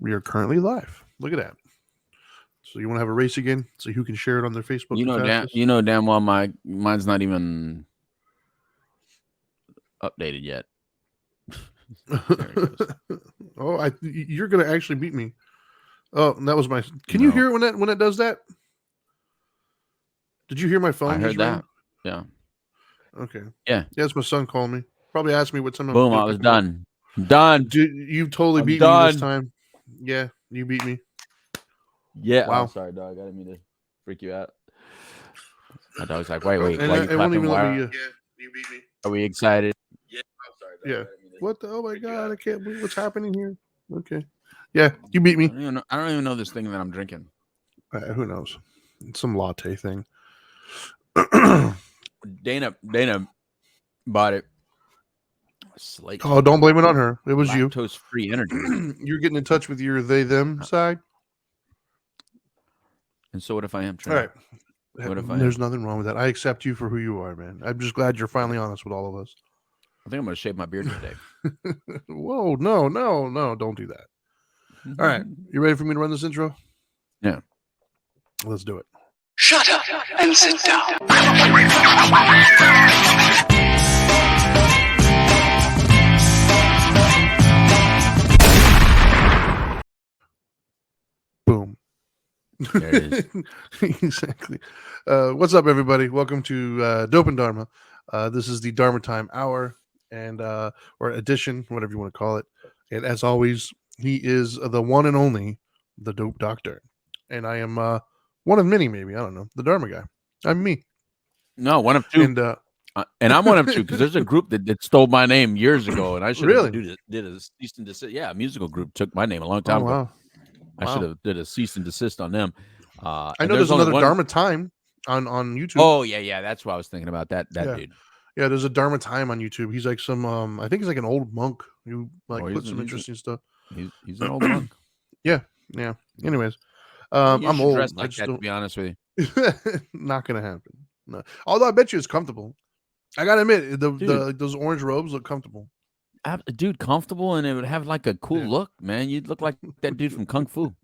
We are currently live. Look at that. So you want to have a race again? See who can share it on their Facebook the fastest? You know damn well mine's not even updated yet. There it goes. Oh, you're gonna actually beat me. Oh, that was my. Can you hear it when it does that? Did you hear my phone? I heard that. Yeah. Okay. Yeah. Yeah, it's my son calling me. Probably asked me what time. Boom! I was done. I'm done. Dude, you totally beat me this time. Yeah, you beat me. Yeah. Wow. Oh, sorry, dog. I didn't mean to freak you out. My dog's like, wait. Why you clapping? Why? Yeah, you beat me. Are we excited? Yeah. I'm sorry, dog. Yeah. What the? Oh my god! I can't believe what's happening here. Okay. Yeah, you beat me. I don't even know this thing that I'm drinking. Who knows? It's some latte thing. Dana bought it. Slate. Oh, don't blame it on her. It was you. Lactose-free energy. You're getting in touch with your they/them side. And so what if I am? All right. There's nothing wrong with that. I accept you for who you are, man. I'm just glad you're finally honest with all of us. I think I'm going to shave my beard today. Whoa, no, don't do that. All right. You ready for me to run this intro? Yeah. Let's do it. Shut up and sit down. Boom. There it is. Exactly. What's up, everybody? Welcome to Dope and Dharma. This is the Dharma Time Hour and or edition, whatever you want to call it. And as always, he is the one and only, the Dope Doctor. And I am one of many, maybe. I don't know. The Dharma guy. I'm me. No, one of two. And I'm one of two because there's a group that stole my name years ago, and I should have did a cease and desist. Yeah, a musical group took my name a long time ago. I should have did a cease and desist on them. I know there's another Dharma Time on YouTube. Oh yeah, that's what I was thinking about. That dude. Yeah, there's a Dharma Time on YouTube. He's like some I think he's like an old monk who put some interesting stuff. He's an old monk. Yeah. Anyways, I'm old. Like that, to be honest with you. Not gonna happen. No. Although I bet you it's comfortable. I gotta admit, those orange robes look comfortable. Dude, comfortable, and it would have like a cool look, man. You'd look like that dude from Kung Fu.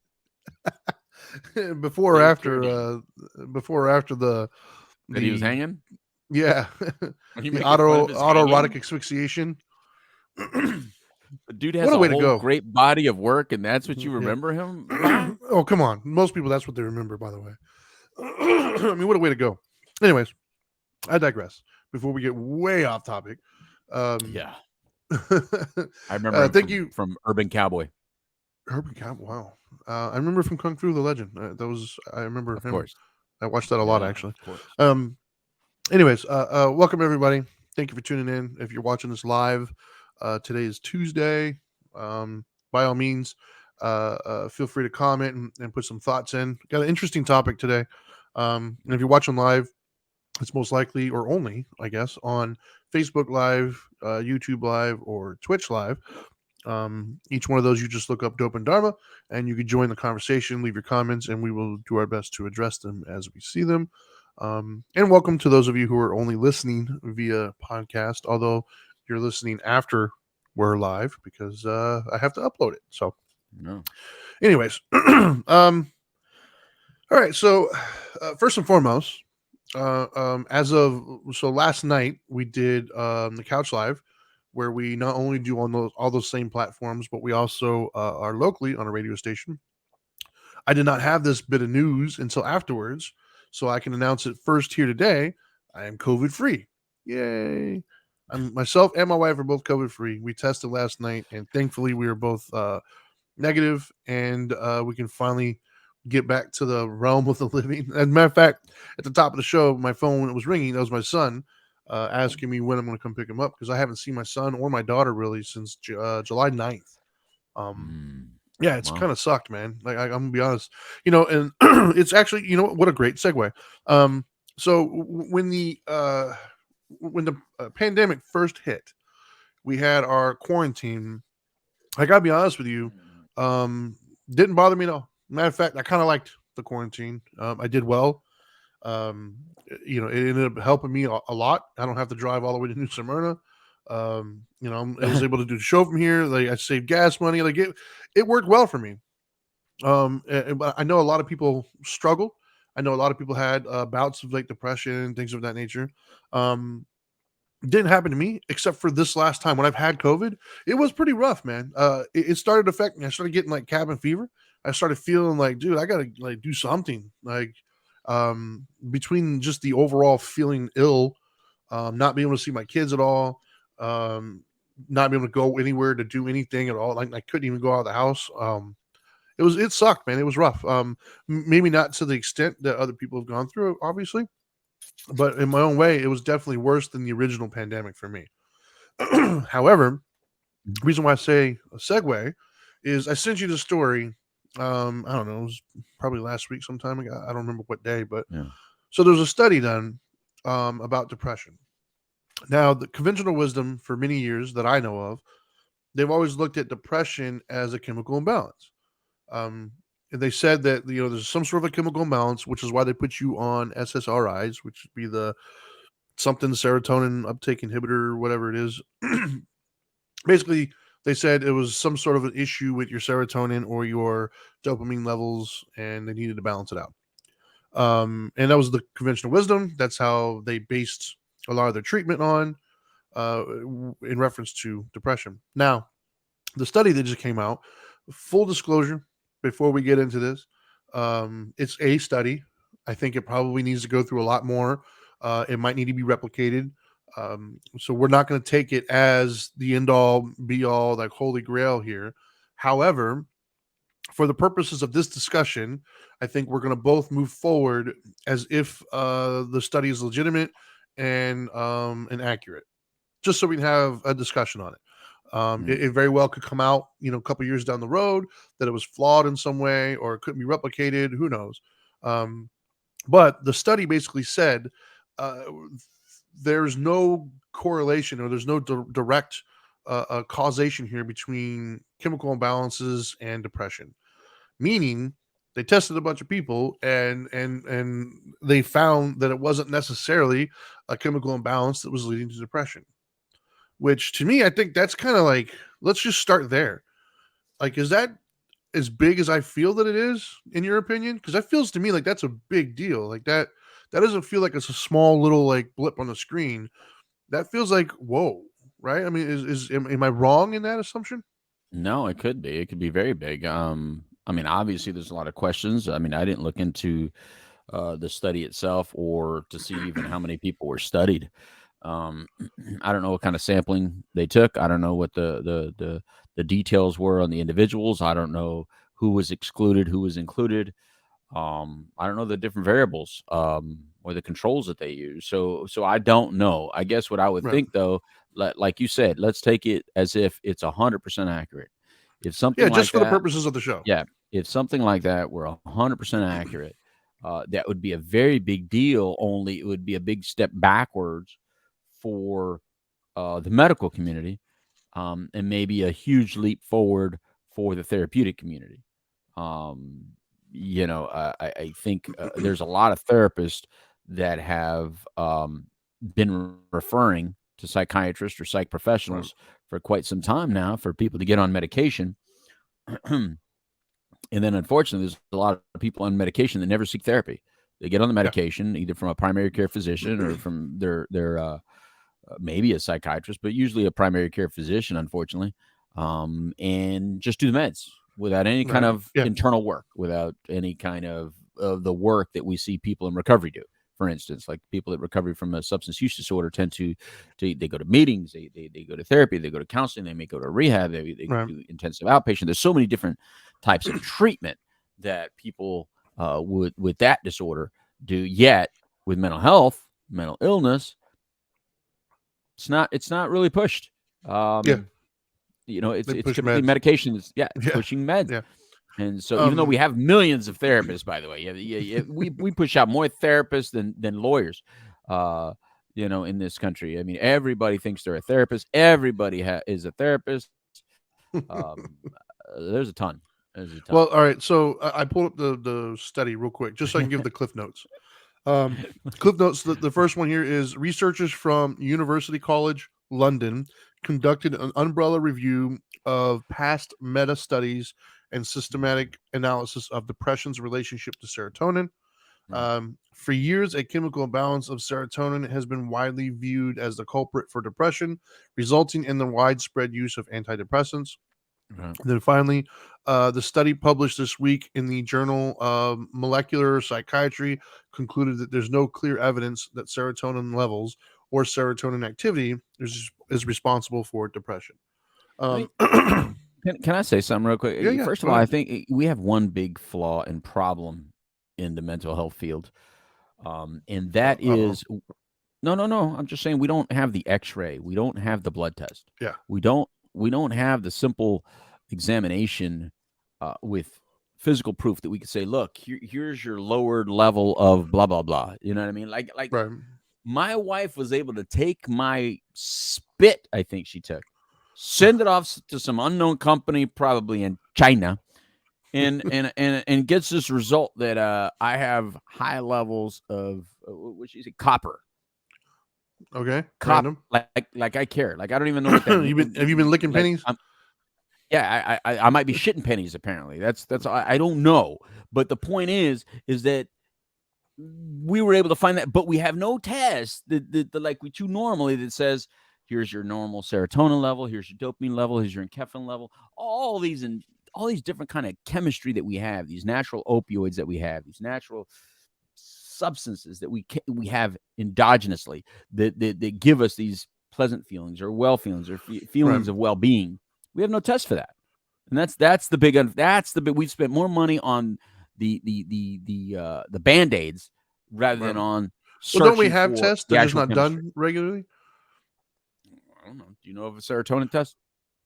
Before or after the that he was hanging? Yeah. The autoerotic asphyxiation. The dude has a whole great body of work, and that's what you remember him? Oh, come on. Most people, that's what they remember, by the way. I mean, what a way to go. Anyways, I digress. Before we get way off topic. Yeah. I remember thank you from Urban Cowboy. Urban Cowboy, wow. I remember from Kung Fu the Legend. I remember him. Of course. I watched that a lot, actually. Anyways, welcome everybody. Thank you for tuning in. If you're watching this live, today is Tuesday. By all means, feel free to comment and put some thoughts in. Got an interesting topic today. And if you're watching live, it's most likely or only, I guess, on Facebook Live, YouTube Live, or Twitch Live. Each one of those, you just look up Dope and Dharma, and you can join the conversation, leave your comments, and we will do our best to address them as we see them. And welcome to those of you who are only listening via podcast, although you're listening after we're live because I have to upload it. So, anyways, all right. So, first and foremost, last night we did the Couch Live, where we not only do on all those same platforms, but we also are locally on a radio station. I did not have this bit of news until afterwards, so I can announce it first here today. I am COVID free. Yay! Myself and my wife are both COVID free. We tested last night, and thankfully we were both negative, and we can finally get back to the realm of the living. As a matter of fact, at the top of the show, my phone, when it was ringing, that was my son asking me when I'm going to come pick him up, because I haven't seen my son or my daughter really since July 9th. Yeah, it's kind of sucked, man. Like I'm gonna be honest, and it's actually, what a great segue. So when the pandemic first hit, we had our quarantine. I gotta be honest with you, didn't bother me at all. Matter of fact, I kind of liked the quarantine. I did well. It ended up helping me a lot. I don't have to drive all the way to New Smyrna. I was able to do the show from here. Like, I saved gas money. Like, it worked well for me. But I know a lot of people struggled. I know a lot of people had bouts of like depression and things of that nature. Didn't happen to me except for this last time when I've had COVID. It was pretty rough, man. It started affecting me. I started getting like cabin fever. I started feeling like, dude, I gotta like do something. Like, between just the overall feeling ill, not being able to see my kids at all, not being able to go anywhere to do anything at all. Like I couldn't even go out of the house. It sucked, man. It was rough. Maybe not to the extent that other people have gone through, obviously, but in my own way, it was definitely worse than the original pandemic for me. However, the reason why I say a segue is I sent you the story. I don't know, it was probably last week sometime ago. I don't remember what day, but so there's a study done about depression. Now, the conventional wisdom for many years that I know of, they've always looked at depression as a chemical imbalance. And they said that there's some sort of a chemical imbalance, which is why they put you on SSRIs, which would be the something serotonin uptake inhibitor, whatever it is. Basically, they said it was some sort of an issue with your serotonin or your dopamine levels, and they needed to balance it out. And that was the conventional wisdom. That's how they based a lot of their treatment on, in reference to depression. Now, the study that just came out, full disclosure, before we get into this, it's a study. I think it probably needs to go through a lot more. It might need to be replicated. So we're not going to take it as the end all be all, like holy grail here. However, for the purposes of this discussion, I think we're going to both move forward as if the study is legitimate and accurate, just so we can have a discussion on it. It very well could come out, a couple years down the road that it was flawed in some way, or it couldn't be replicated. Who knows? But the study basically said there's no correlation, or there's no direct causation here between chemical imbalances and depression. Meaning, they tested a bunch of people and they found that it wasn't necessarily a chemical imbalance that was leading to depression. Which to me, I think that's kind of like, let's just start there. Like, is that as big as I feel that it is, in your opinion? Because that feels to me like that's a big deal. Like that doesn't feel like it's a small little like blip on the screen. That feels like, whoa, right? I mean, am I wrong in that assumption? No, it could be. It could be very big. I mean, obviously, there's a lot of questions. I mean, I didn't look into the study itself or to see even how many people were studied. I don't know what kind of sampling they took. I don't know what the details were on the individuals. I don't know who was excluded, who was included. I don't know the different variables or the controls that they use. So I don't know. I guess what I would think though, like you said, let's take it as if it's 100% accurate. If something just for the purposes of the show. Yeah, if something like that were 100% accurate, that would be a very big deal. Only it would be a big step backwards for the medical community, and maybe a huge leap forward for the therapeutic community. I think there's a lot of therapists that have been referring to psychiatrists or psych professionals for quite some time now for people to get on medication. And then, unfortunately, there's a lot of people on medication that never seek therapy. They get on the medication either from a primary care physician or from their maybe a psychiatrist, but usually a primary care physician, unfortunately, and just do the meds without any kind of internal work, without any kind of the work that we see people in recovery do. For instance, like people that recover from a substance use disorder tend to they go to meetings, they go to therapy, they go to counseling, they may go to rehab, they do intensive outpatient. There's so many different types of treatment that people with that disorder do. Yet with mental health, mental illness, it's not really pushed. It's typically medications. Pushing meds. Yeah. And so, even though we have millions of therapists, by the way, we push out more therapists than lawyers, in this country. I mean, everybody thinks they're a therapist. Everybody is a therapist. There's a ton. Well, all right. So I pulled up the study real quick, just so I can give the Cliff Notes. Cliff Notes. The first one here is researchers from University College London, conducted an umbrella review of past meta studies and systematic analysis of depression's relationship to serotonin. For years, a chemical imbalance of serotonin has been widely viewed as the culprit for depression, resulting in the widespread use of antidepressants. And then finally, the study published this week in the journal Molecular Psychiatry concluded that there's no clear evidence that serotonin levels or serotonin activity is responsible for depression. Can I say something real quick? Yeah, First of all, I think we have one big flaw and problem in the mental health field, and that is no. I'm just saying we don't have the X-ray, we don't have the blood test, we don't have the simple examination with physical proof that we could say, look, here's your lowered level of blah blah blah. You know what I mean? Like my wife was able to take my spit, I think she took, send it off to some unknown company, probably in China, and gets this result that I have high levels of what she said, copper. Okay, random. Like I care. Like I don't even know what that means. Have you been licking pennies? Yeah, I might be shitting pennies. Apparently, that's I don't know. But the point is that we were able to find that, but we have no test that like we do normally that says here's your normal serotonin level, here's your dopamine level, here's your enkephalin level, all these different kind of chemistry that we have, these natural opioids that we have, these natural substances that we have endogenously that give us these pleasant feelings or well feelings or feelings of well-being. We have no test for that, and that's the big. We've spent more money on the Band-Aids rather than on. Well, don't we have tests? They're just not done regularly. I don't know. Do you know of a serotonin test?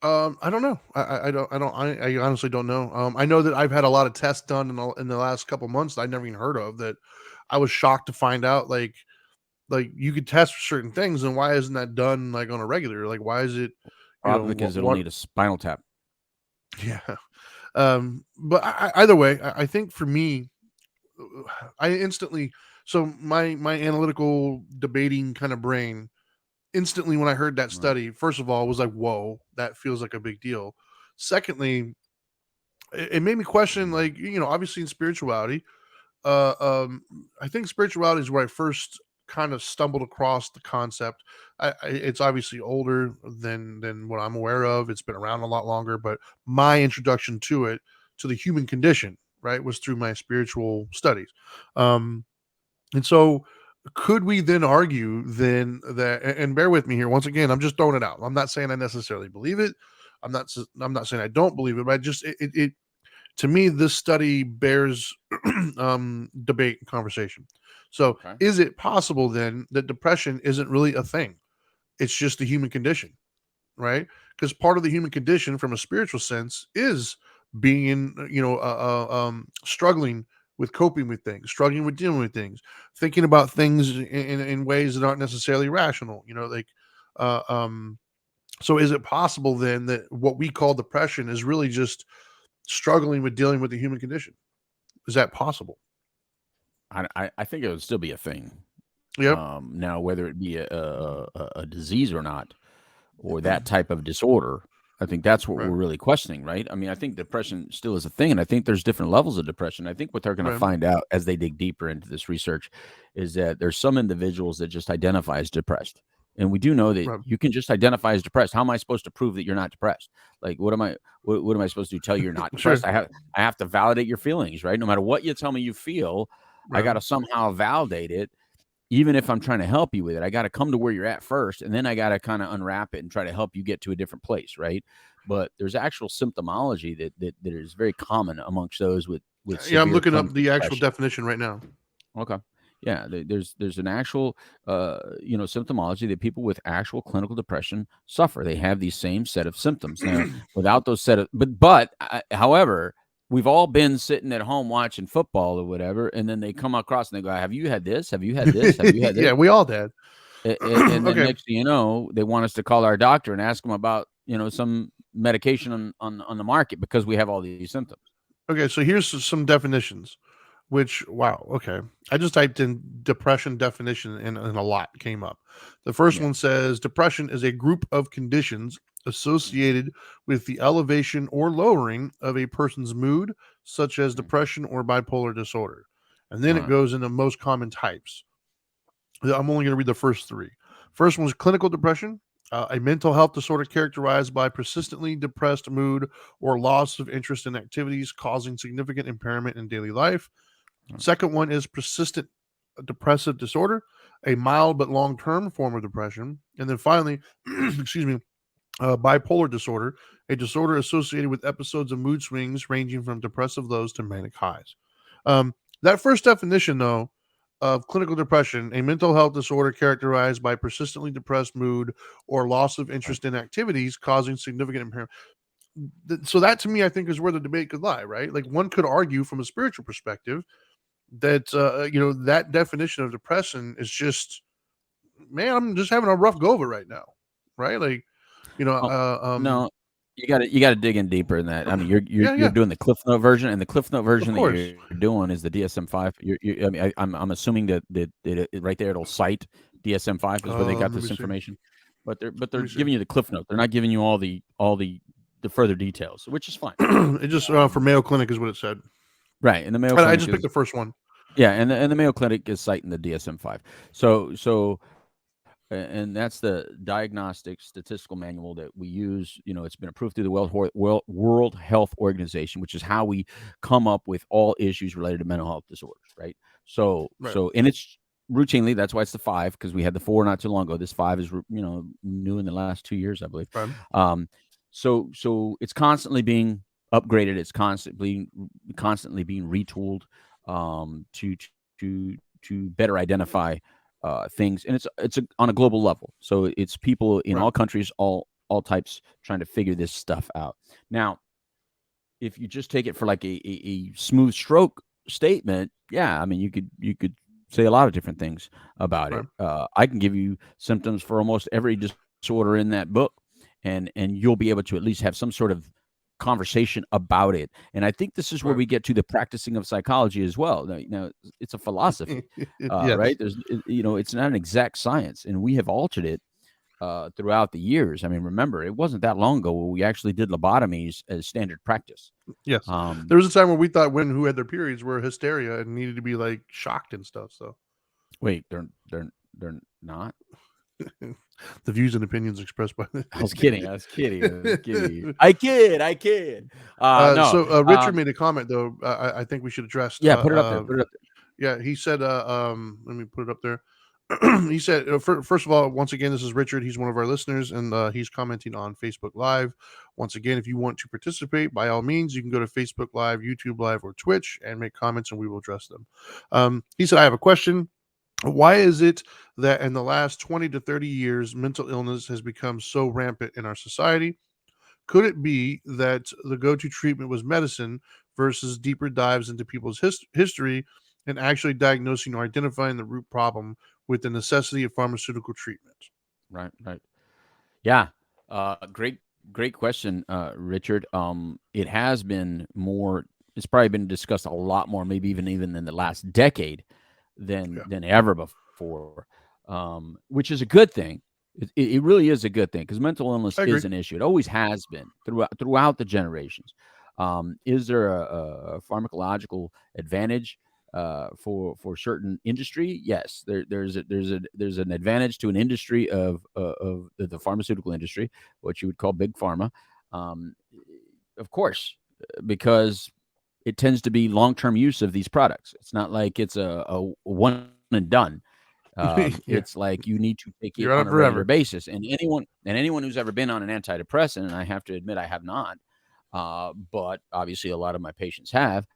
I don't know. I honestly don't know. I know that I've had a lot of tests done in the last couple months that I never even heard of. That I was shocked to find out. Like you could test for certain things, and why isn't that done like on a regular? Like why is it? Probably because it'll need a spinal tap. Yeah. But either way, I think for me, I instantly, so my analytical debating kind of brain instantly when I heard that study, first of all, was like, whoa, that feels like a big deal. Secondly, it made me question, like, obviously in spirituality, I think spirituality is where I first kind of stumbled across the concept. It's obviously older than what I'm aware of. It's been around a lot longer, but my introduction to it, to the human condition, right, was through my spiritual studies. And so could we then argue then that, and bear with me here, once again, I'm just throwing it out. I'm not saying I necessarily believe it. I'm not saying I don't believe it, but I just, it to me, this study bears debate and conversation. So is it possible then that depression isn't really a thing? It's just a human condition, right? Because part of the human condition from a spiritual sense is being, struggling with coping with things, struggling with dealing with things, thinking about things in ways that aren't necessarily rational, so is it possible then that what we call depression is really just struggling with dealing with the human condition? Is that possible? I think it would still be a thing. Yeah. Now, whether it be a disease or not, or that type of disorder, I think that's what we're really questioning, right? I mean, I think depression still is a thing, and I think there's different levels of depression. I think what they're going to find out as they dig deeper into this research is that there's some individuals that just identify as depressed. And we do know that you can just identify as depressed. How am I supposed to prove that you're not depressed? Like, what am I supposed to do? Tell you you're not depressed? I have to validate your feelings, right? No matter what you tell me you feel, I got to somehow validate it. Even if I'm trying to help you with it, I got to come to where you're at first, and then I got to kind of unwrap it and try to help you get to a different place, right? But there's actual symptomology that is very common amongst those with I'm looking up the actual definition right now. Okay. Yeah, there's an actual symptomology that people with actual clinical depression suffer. They have these same set of symptoms. Now, without those however, we've all been sitting at home watching football or whatever, and then they come across and they go, "Have you had this? Have you had this? Have you had this?" Yeah, we all did. And then next thing you know, they want us to call our doctor and ask them about some medication on the market because we have all these symptoms. Okay, so here's some definitions. which, wow, okay. I just typed in depression definition and a lot came up. The first one says depression is a group of conditions associated with the elevation or lowering of a person's mood, such as depression or bipolar disorder. And then it goes into most common types. I'm only going to read the first three. First one is clinical depression, a mental health disorder characterized by persistently depressed mood or loss of interest in activities causing significant impairment in daily life. Second one is persistent depressive disorder, a mild but long-term form of depression. And then finally, excuse me, bipolar disorder, a disorder associated with episodes of mood swings ranging from depressive lows to manic highs. That first definition, though, of clinical depression, a mental health disorder characterized by persistently depressed mood or loss of interest in activities causing significant impairment. So that to me, I think, is where the debate could lie, right? Like one could argue from a spiritual perspective that that definition of depression is just, man, I'm just having a rough go of it right now, right? Like, no, you got to dig in deeper in that. I mean, you're doing the Cliff Note version, and the Cliff Note version that you're doing is the DSM-5. I mean, I'm assuming that right there it'll cite DSM-5 is where they got this information, but they're giving you the Cliff Note. They're not giving you all the further details, which is fine. It just for Mayo Clinic is what it said. Right, and the Mayo Clinic I just picked the first one. Yeah, and the Mayo Clinic is citing the DSM-5. So and that's the diagnostic statistical manual that we use. It's been approved through the World Health Organization, which is how we come up with all issues related to mental health disorders, right? So and it's routinely, that's why it's the 5, because we had the 4 not too long ago. This 5 is new in the last 2 years, I believe. Right. So it's constantly being upgraded. It's constantly being retooled to better identify things, and it's on a global level. So it's people in all countries, all types, trying to figure this stuff out. Now, if you just take it for like a smooth stroke statement, I mean, you could say a lot of different things about it. I can give you symptoms for almost every disorder in that book, and you'll be able to at least have some sort of conversation about it. And I think this is where we get to the practicing of psychology as well. Now it's a philosophy, right? There's, it's not an exact science, and we have altered it throughout the years. I mean, remember, it wasn't that long ago where we actually did lobotomies as standard practice. Yes. There was a time where we thought women who had their periods were hysteria and needed to be like shocked and stuff. So wait, they're not. The views and opinions expressed by I was kidding. I kid. No. So Richard made a comment though. I think we should address. Put it up there. Yeah, he said. Let me put it up there. He said, first of all, once again, this is Richard. He's one of our listeners, and he's commenting on Facebook Live. Once again, if you want to participate, by all means, you can go to Facebook Live, YouTube Live, or Twitch and make comments, and we will address them. He said, I have a question. Why is it that in the last 20 to 30 years, mental illness has become so rampant in our society? Could it be that the go-to treatment was medicine versus deeper dives into people's history and actually diagnosing or identifying the root problem with the necessity of pharmaceutical treatment? Right. Yeah. Great question, Richard. It has been more, it's probably been discussed a lot more, maybe even in the last decade than ever before, which is a good thing. It really is a good thing, because mental illness is an issue. It always has been throughout the generations. Is there a pharmacological advantage for certain industry? Yes, there's an advantage to an industry of the pharmaceutical industry, what you would call big pharma, of course, because it tends to be long-term use of these products. It's not like it's a one and done. It's like you need to take it on a regular basis. And anyone who's ever been on an antidepressant, and I have to admit I have not, but obviously a lot of my patients have.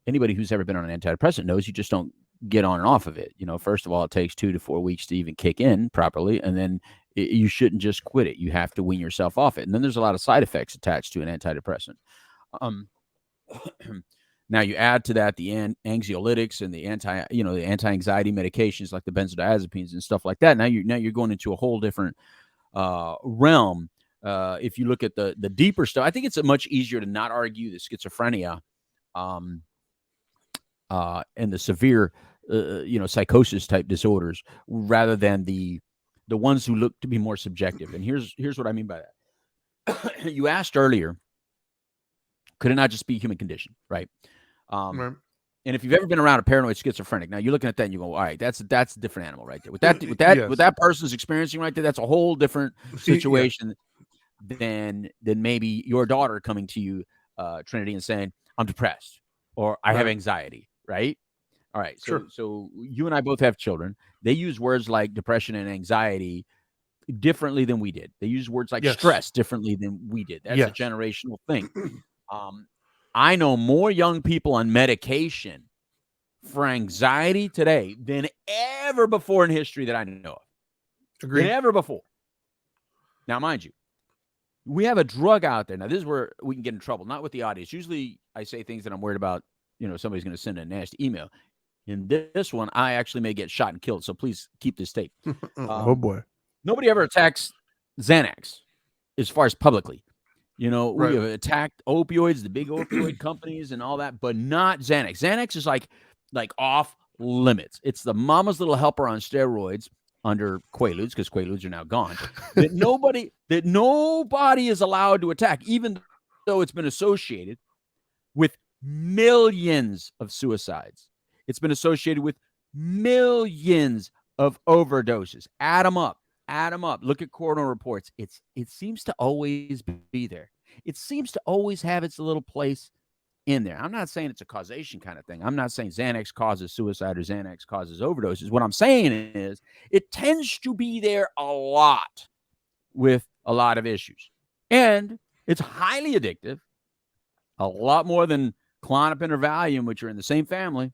Anybody who's ever been on an antidepressant knows you just don't get on and off of it. First of all, it takes 2 to 4 weeks to even kick in properly, and then you shouldn't just quit it. You have to wean yourself off it. And then there's a lot of side effects attached to an antidepressant. Now you add to that the anxiolytics and the anti-anxiety medications like the benzodiazepines and stuff like that. Now you're going into a whole different realm. If you look at the deeper stuff, I think it's much easier to not argue the schizophrenia and the severe, psychosis type disorders, rather than the ones who look to be more subjective. And here's what I mean by that. You asked earlier, could it not just be human condition, right? Right. And if you've ever been around a paranoid schizophrenic, now you're looking at that and you go, all right, that's a different animal right there. What that person's experiencing right there, that's a whole different situation than maybe your daughter coming to you, Trinity, and saying, I'm depressed or I have anxiety, right? All right. So you and I both have children. They use words like depression and anxiety differently than we did. They use words like stress differently than we did. That's a generational thing. I know more young people on medication for anxiety today than ever before in history that I know of. Agreed. Than ever before. Now, mind you, we have a drug out there. Now, this is where we can get in trouble, not with the audience. Usually I say things that I'm worried about, somebody's going to send a nasty email. In this one, I actually may get shot and killed. So please keep this tape. Oh, boy. Nobody ever attacks Xanax as far as publicly. We have attacked opioids, the big opioid companies and all that, but not Xanax. Xanax is like off limits. It's the mama's little helper on steroids under Quaaludes, because Quaaludes are now gone, that nobody is allowed to attack, even though it's been associated with millions of suicides. It's been associated with millions of overdoses. Add them up. Look at coroner reports. It seems to always be there. It seems to always have its little place in there. I'm not saying it's a causation kind of thing. I'm not saying Xanax causes suicide or Xanax causes overdoses. What I'm saying is it tends to be there a lot with a lot of issues. And it's highly addictive, a lot more than Klonopin or Valium, which are in the same family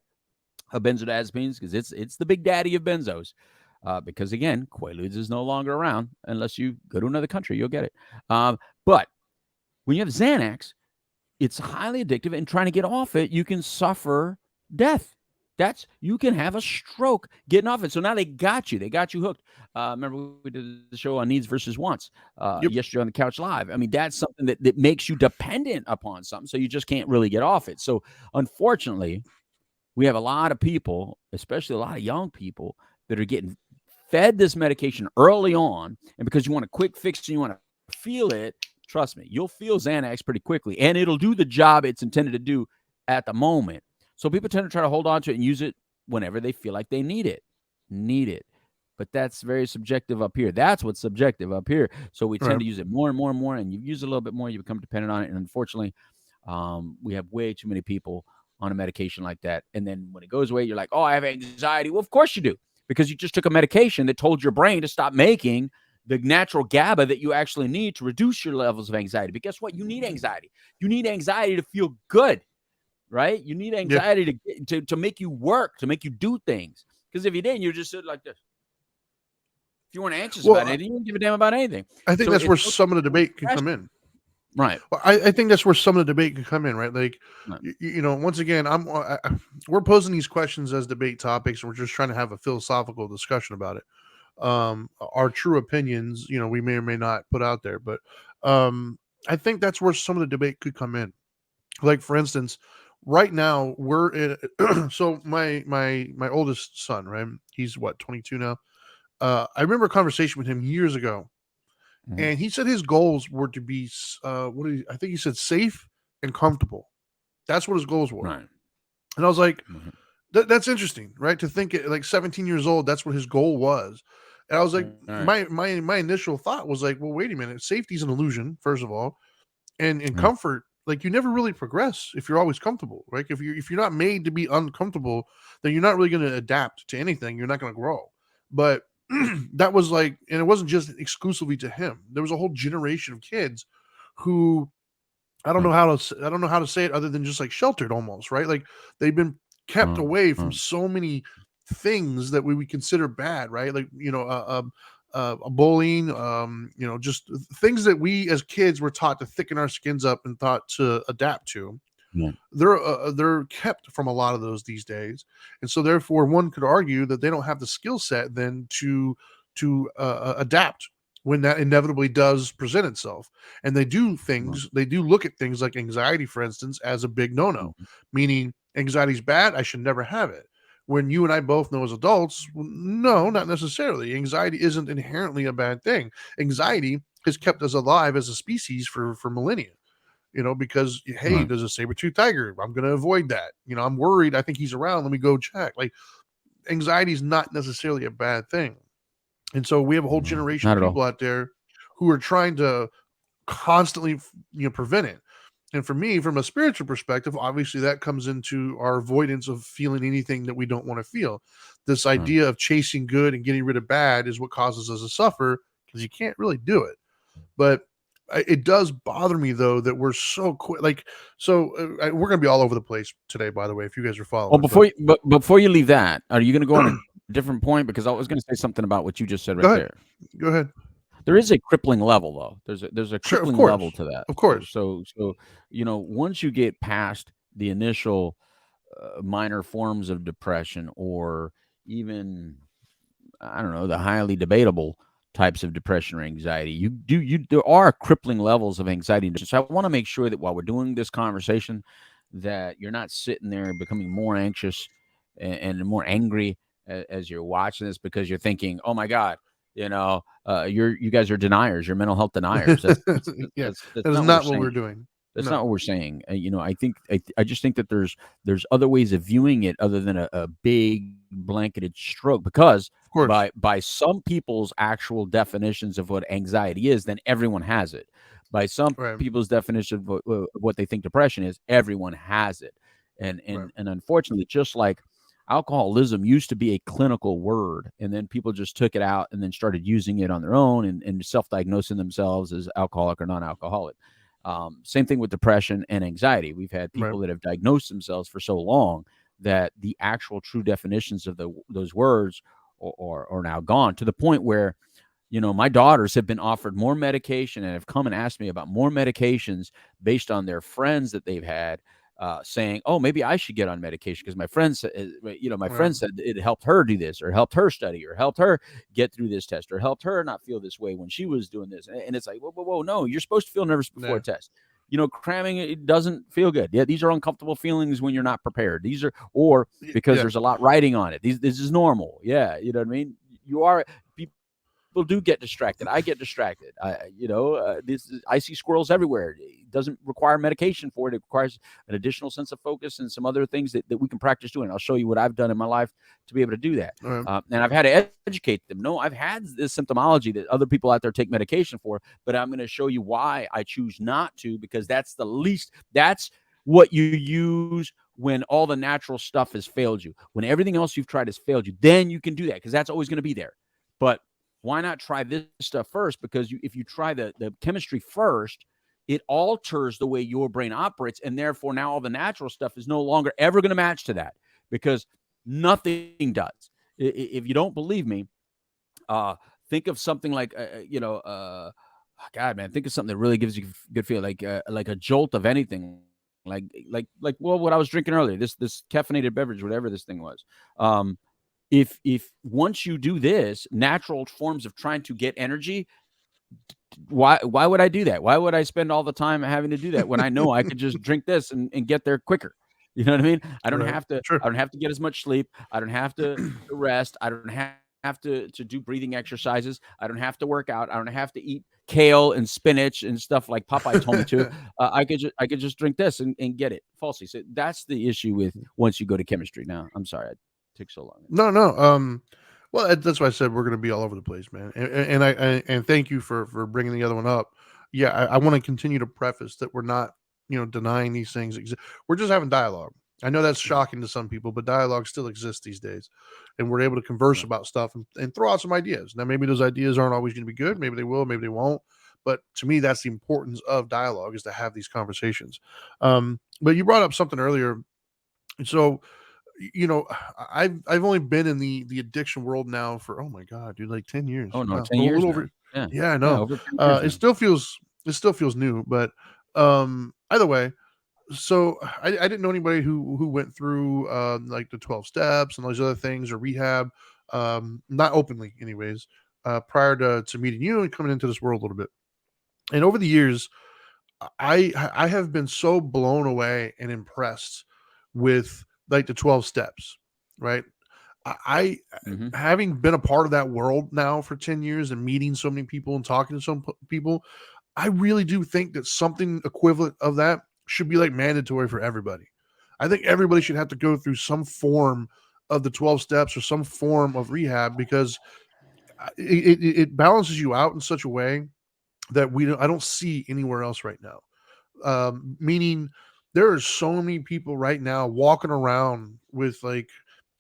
of benzodiazepines, because it's the big daddy of benzos. Because, again, Quaaludes is no longer around. Unless you go to another country, you'll get it. But when you have Xanax, it's highly addictive, and trying to get off it, you can suffer death. You can have a stroke getting off it. So now they got you hooked. Remember we did the show on Needs versus Wants yesterday on the Couch Live. I mean, that's something that makes you dependent upon something, so you just can't really get off it. So unfortunately, we have a lot of people, especially a lot of young people, that are getting fed this medication early on, and because you want a quick fix and you want to feel it, trust me, you'll feel Xanax pretty quickly, and it'll do the job it's intended to do at the moment. So people tend to try to hold on to it and use it whenever they feel like they need it. But that's very subjective up here. That's what's subjective up here. So we tend to use it more and more and more, and you use it a little bit more, you become dependent on it. And unfortunately, we have way too many people on a medication like that. And then when it goes away, you're like, oh, I have anxiety. Well, of course you do, because you just took a medication that told your brain to stop making the natural GABA that you actually need to reduce your levels of anxiety. But guess what? You need anxiety. You need anxiety to feel good, right? You need anxiety to make you work, to make you do things. Because if you didn't, you just sit like this. If you weren't anxious about anything, you wouldn't give a damn about anything. I think that's where some of the debate can come in. Right. Well, I think that's where some of the debate can come in, right? Like, once again, we're posing these questions as debate topics, and we're just trying to have a philosophical discussion about it. Our true opinions, we may or may not put out there, but I think that's where some of the debate could come in. Like, for instance, right now we're in. So my oldest son, right? He's 22 now. I remember a conversation with him years ago. And he said his goals were to be, I think he said safe and comfortable. That's what his goals were. Right. And I was like, that's interesting, right? To think like 17 years old, that's what his goal was. And I was like, my initial thought was like, well, wait a minute. Safety is an illusion, first of all. And comfort, like, you never really progress if you're always comfortable, right? If you're not made to be uncomfortable, then you're not really going to adapt to anything. You're not going to grow. But that was like, and it wasn't just exclusively to him. There was a whole generation of kids who I don't know how to say it other than just like sheltered almost, right? Like they've been kept away from so many things that we would consider bad, right? Like, bullying, just things that we as kids were taught to thicken our skins up and taught to adapt to. They're kept from a lot of those these days, and so therefore one could argue that they don't have the skill set then to adapt when that inevitably does present itself. And they do things, they do look at things like anxiety, for instance, as a big no-no, meaning anxiety's bad, I should never have it. When you and I both know as adults, no, not necessarily. Anxiety isn't inherently a bad thing. Anxiety has kept us alive as a species for millennia. Because hey, there's a saber-toothed tiger. I'm going to avoid that. I'm worried. I think he's around. Let me go check. Like, anxiety is not necessarily a bad thing. And so we have a whole generation of people out there who are trying to constantly, prevent it. And for me, from a spiritual perspective, obviously that comes into our avoidance of feeling anything that we don't want to feel. This idea of chasing good and getting rid of bad is what causes us to suffer, because you can't really do it. But it does bother me, though, that we're so quick. We're going to be all over the place today, by the way, if you guys are following. Well, before you leave that, are you going to go on a different point? Because I was going to say something about what you just said there. Go ahead. There is a crippling level, though. There's a crippling level to that. Of course. So once you get past the initial minor forms of depression, or even, I don't know, the highly debatable types of depression or anxiety, there are crippling levels of anxiety. So I want to make sure that while we're doing this conversation, that you're not sitting there becoming more anxious and more angry as you're watching this, because you're thinking, oh my God, you guys are deniers. You're mental health deniers. That's not what we're doing. That's not what we're saying. I just think that there's other ways of viewing it other than a big blanketed stroke, because by some people's actual definitions of what anxiety is, then everyone has it. By some people's definition of what they think depression is, everyone has it. And unfortunately, just like alcoholism used to be a clinical word, and then people just took it out and then started using it on their own and self-diagnosing themselves as alcoholic or non-alcoholic. Same thing with depression and anxiety. We've had people that have diagnosed themselves for so long that the actual true definitions of those words are now gone, to the point where, my daughters have been offered more medication and have come and asked me about more medications based on their friends that they've had, saying, oh, maybe I should get on medication because my friend said, friend said it helped her do this, or helped her study, or helped her get through this test, or helped her not feel this way when she was doing this. And it's like, whoa, no, you're supposed to feel nervous before a test. Cramming, it doesn't feel good. Yeah, these are uncomfortable feelings when you're not prepared. These are, or because there's a lot writing on it. This is normal. Yeah, you know what I mean? People do get distracted. I get distracted. I see squirrels everywhere. It doesn't require medication for it. It requires an additional sense of focus and some other things that we can practice doing. I'll show you what I've done in my life to be able to do that. And I've had to educate them. No, I've had this symptomology that other people out there take medication for, but I'm going to show you why I choose not to, because that's what you use when all the natural stuff has failed you. When everything else you've tried has failed you, then you can do that, because that's always going to be there. But why not try this stuff first? Because if you try the chemistry first, it alters the way your brain operates. And therefore, now all the natural stuff is no longer ever going to match to that, because nothing does. If you don't believe me, think of something like, God, man, think of something that really gives you a good feel, like a jolt of anything. Like what I was drinking earlier, this caffeinated beverage, whatever this thing was. If once you do this, natural forms of trying to get energy, why would I do that? Why would I spend all the time having to do that when I know I could just drink this and get there quicker? You know what I mean? I don't have to. Sure. I don't have to get as much sleep. I don't have to rest. I don't have to do breathing exercises. I don't have to work out. I don't have to eat kale and spinach and stuff like Popeye told me to. I could just drink this and get it falsely. So that's the issue with once you go to chemistry. Now, I'm sorry. Took so long. No. Well, that's why I said we're going to be all over the place, man. And thank you for bringing the other one up. Yeah, I want to continue to preface that we're not, denying these things exist. We're just having dialogue. I know that's shocking to some people, but dialogue still exists these days, and we're able to converse about stuff and throw out some ideas. Now, maybe those ideas aren't always going to be good. Maybe they will. Maybe they won't. But to me, that's the importance of dialogue, is to have these conversations. But you brought up something earlier, so. I've only been in the addiction world now for, oh my God, dude, like 10 years. Oh no, 10 years. Yeah, I know. It still feels new, but either way. So I didn't know anybody who went through like the 12 steps and those other things, or rehab, not openly anyways. prior to meeting you and coming into this world a little bit. And over the years, I have been so blown away and impressed with like the 12 steps, right? I having been a part of that world now for 10 years and meeting so many people and talking to some people, I really do think that something equivalent of that should be like mandatory for everybody. I think everybody should have to go through some form of the 12 steps or some form of rehab, because it balances you out in such a way that I don't see anywhere else right now. Meaning there are so many people right now walking around with like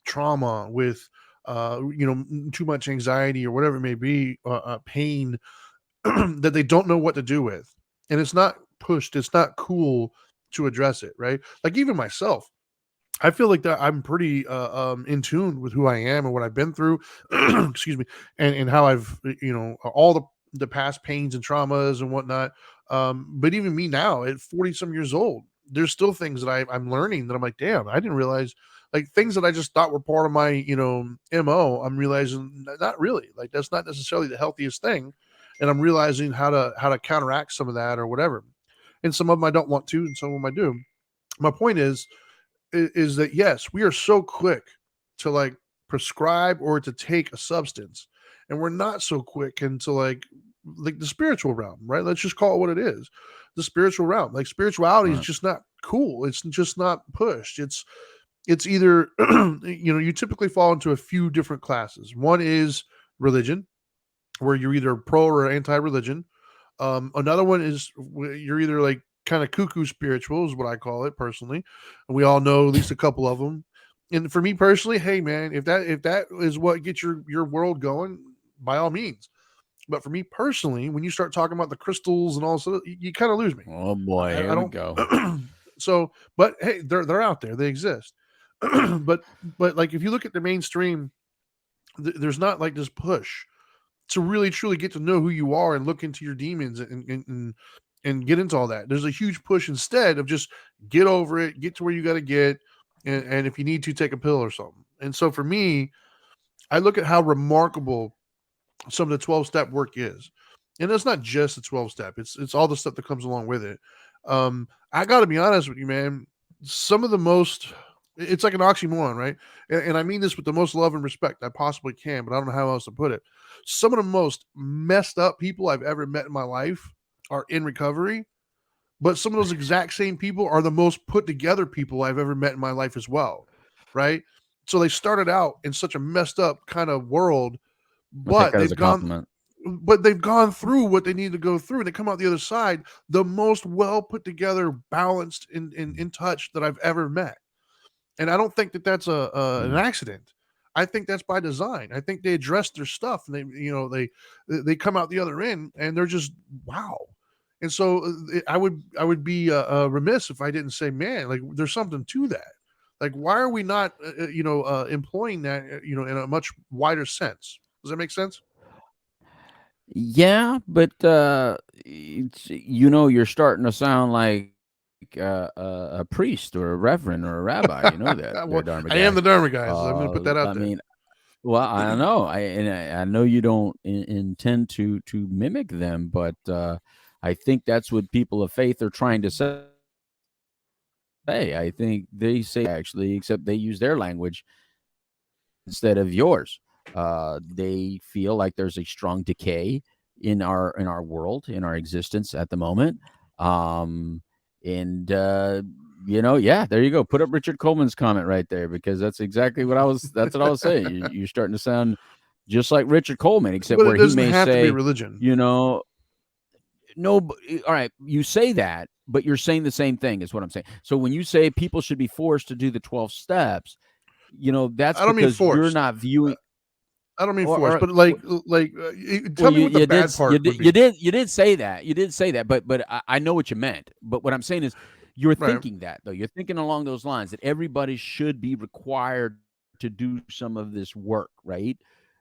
trauma, with too much anxiety or whatever it may be, pain that they don't know what to do with, and it's not pushed. It's not cool to address it, right? Like even myself, I feel like that I'm pretty in tune with who I am and what I've been through, excuse me, and how I've all the past pains and traumas and whatnot. But even me now at 40 some years old, there's still things that I'm learning that I'm like, damn, I didn't realize, like things that I just thought were part of my MO. I'm realizing not really, like that's not necessarily the healthiest thing, and I'm realizing how to counteract some of that or whatever. And some of them I don't want to, and some of them I do. My point is that yes, we are so quick to like prescribe or to take a substance, and we're not so quick into like the spiritual realm, right? Let's just call it what it is. The spiritual realm, like spirituality is just not cool. It's just not pushed. It's either you typically fall into a few different classes. One is religion, where you're either pro or anti-religion. Another one is you're either like kind of cuckoo spiritual, is what I call it personally, and we all know at least a couple of them. And for me personally, hey man, if that is what gets your world going, by all means. But for me personally, when you start talking about the crystals and all this, you kind of lose me. Oh boy, here we go. So, but hey, they're out there, they exist. but like if you look at the mainstream, there's not like this push to really truly get to know who you are and look into your demons and get into all that. There's a huge push instead of just get over it, get to where you got to get, and if you need to, take a pill or something. And so for me, I look at how remarkable some of the 12-step work is. And it's not just the 12-step, it's all the stuff that comes along with it. I got to be honest with you, man. Some of the most, it's like an oxymoron, right? And I mean this with the most love and respect I possibly can, but I don't know how else to put it. Some of the most messed up people I've ever met in my life are in recovery, but some of those exact same people are the most put together people I've ever met in my life as well, right? So they started out in such a messed up kind of world, but they've gone through what they need to go through, and they come out the other side the most well put together, balanced, in touch that I've ever met. And I don't think that that's an accident. I think that's by design. I think they address their stuff, and they come out the other end, and they're just wow. And so I would be remiss if I didn't say, man, like there's something to that. Like, why are we not employing that in a much wider sense? Does that make sense? Yeah, but you're starting to sound like a priest or a reverend or a rabbi. You know that. Well, Dharma I am the Dharma guy, so I'm going to put that out there. I mean, well, I know. I know you don't intend to mimic them, but I think that's what people of faith are trying to say. I think they say actually, except they use their language instead of yours. They feel like there's a strong decay in our world, in our existence at the moment. Yeah, there you go. Put up Richard Coleman's comment right there, because that's exactly what I was saying. You're starting to sound just like Richard Coleman, except where he may say, to be religion. No, all right, you say that, but you're saying the same thing is what I'm saying. So when you say people should be forced to do the 12 steps, that's because you're not viewing. I don't mean forced, but tell me what the bad part would be. You did say that. You did say that, but I know what you meant. But what I'm saying is, you're thinking that, though. You're thinking along those lines, that everybody should be required to do some of this work, right?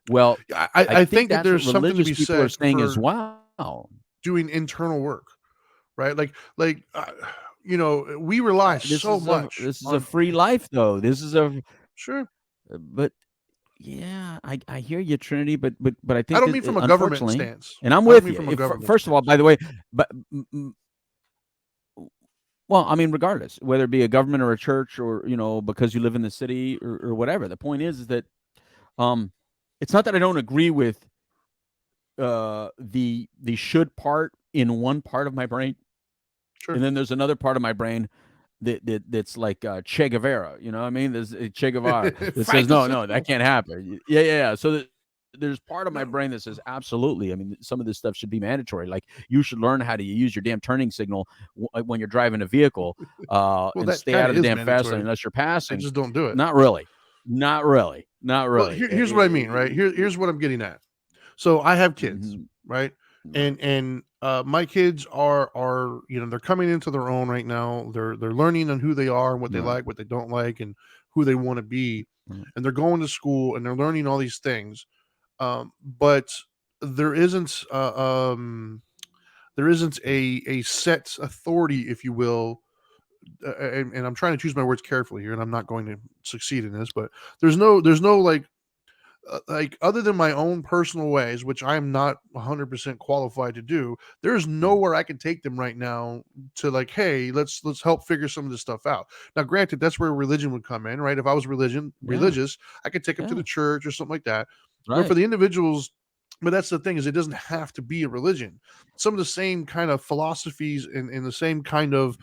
Well, I think that there's something to be said are saying as well. Doing internal work, right? We rely so much. This is a free life, though. This is sure, but Yeah, I hear you, Trinity, but I think I don't that mean from a government unfortunately, stance. and I'm I don't with mean you. from a government First of all, stance. by the way, but well, I mean, regardless, whether it be a government or a church, or because you live in the city or whatever, the point is that it's not that I don't agree with the should part in one part of my brain, Sure. and then there's another part of my brain that's like Che Guevara. You know what I mean? There's Che Guevara that says no, that can't happen. Yeah. So there's part of my brain that says absolutely. I mean, some of this stuff should be mandatory. Like you should learn how to use your damn turning signal when you're driving a vehicle, well, and that stay out of the damn fast lane mandatory. unless you're They passing. just don't do it. Not really. Well, here's what I mean, right? Here's what I'm getting at. So I have kids, right? And my kids are they're coming into their own right now. They're learning on who they are and what they like, what they don't like, and who they want to be. And they're going to school and they're learning all these things. But there isn't a set authority, if you will. And I'm trying to choose my words carefully here, and I'm not going to succeed in this. But there's no like other than my own personal ways, which I am not 100% qualified to do. There's nowhere I can take them right now to like, hey, let's help figure some of this stuff out. Now, granted, that's where religion would come in, right? If I was religious, I could take them to the church or something like that. Right. But for the individuals, but that's the thing, is it doesn't have to be a religion. Some of the same kind of philosophies and the same kind of